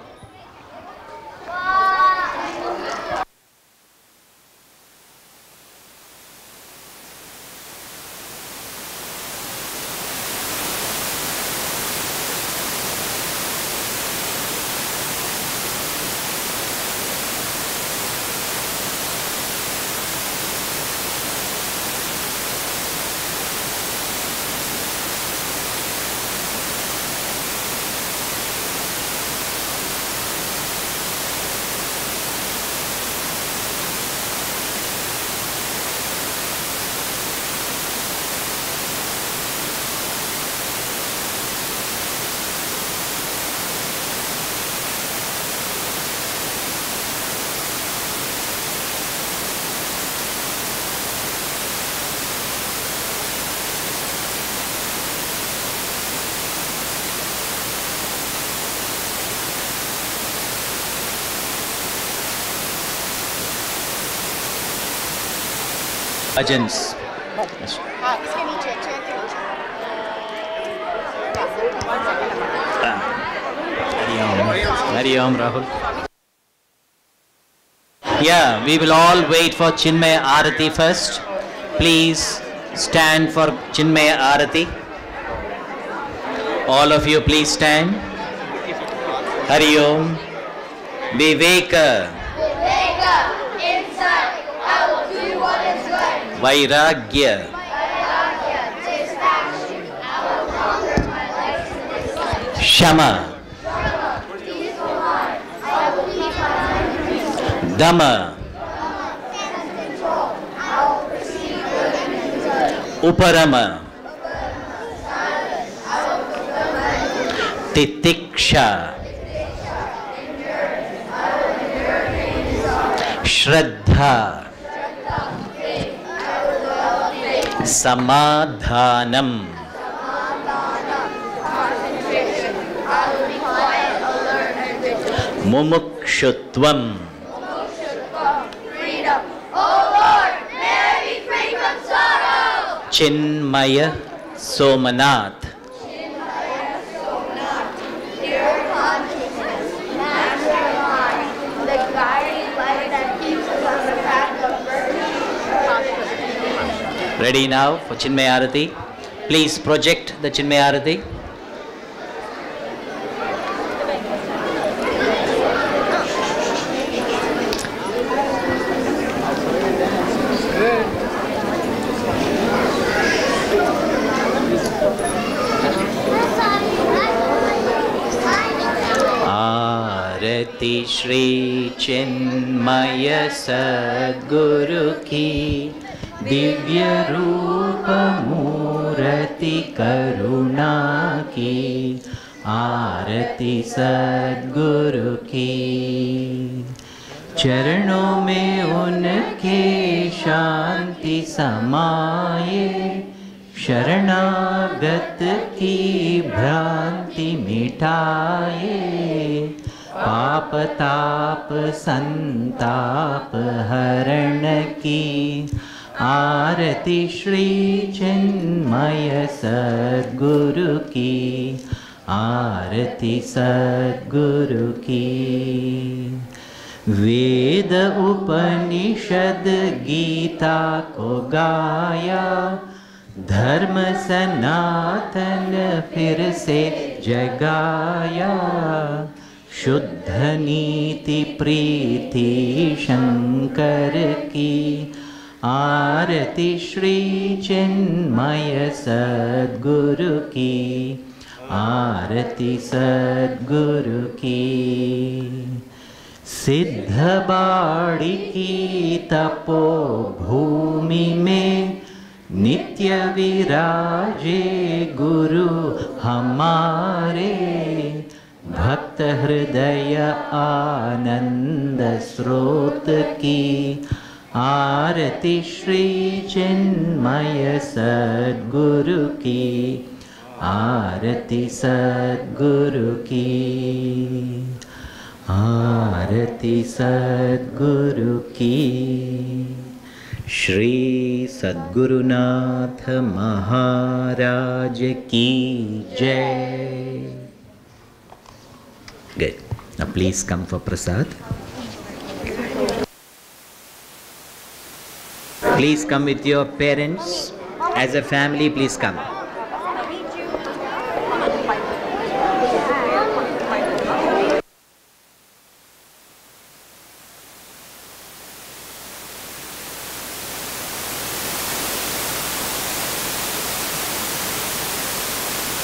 [SPEAKER 1] Bhajans. Hari Om, Rahul. Yeah, we will all wait for Chinmaya Arati first. Please stand for Chinmaya Arati. All of you please stand. Hari Om. Viveka.
[SPEAKER 2] Inside, I will do what is good.
[SPEAKER 1] Vairagya.
[SPEAKER 2] Dispassion, I will conquer my life in this life.
[SPEAKER 1] Shama.
[SPEAKER 2] Peaceful mind, I will keep my mind peaceful.
[SPEAKER 1] Dhamma.
[SPEAKER 2] Control, I will perceive good and good.
[SPEAKER 1] Uparama.
[SPEAKER 2] Silence, I will fulfill my duty.
[SPEAKER 1] Titiksha. Shraddha. Samadhanam. Mumukshutvam.
[SPEAKER 2] Freedom. Oh Lord, may I be free from sorrow.
[SPEAKER 1] Chinmaya Somnath.
[SPEAKER 2] Chinmaya Somnath, pure consciousness, master mind, the guiding light that keeps us on the path of virtue.
[SPEAKER 1] Ready now for Chinmaya Arati? Please project the Chinmaya Arati. आरती श्री चिन्मय सद्गुरु की दिव्य रूप मूर्ति करुणा की। आरती सद्गुरु की, चरणों में उनके शांति समाये। शरणागत की भ्रांति मिटाए। पाप ताप संताप हरण की। आरती श्री चिन्मय सद्गुरु की। आरती सद्गुरु की। वेद उपनिषद गीता को गाया। धर्म सनातन फिर से जगाया। शुद्ध नीति प्रीति शंकर की। आरती श्री चिन्मय सद्गुरु की। आरती सद्गुरु की। सिद्ध बाड़ी की तपो भूमि में नित्य विराजे गुरु हमारे। भक्त हृदय आनंद स्रोत की। आरती श्री चिन्मय सद्गुरु की। आरती सद्गुरु की। आरती सद्गुरु की। श्री सद्गुरुनाथ महाराज की जय। Good. Now please come for prasad. Please come with your parents. As a family, please come.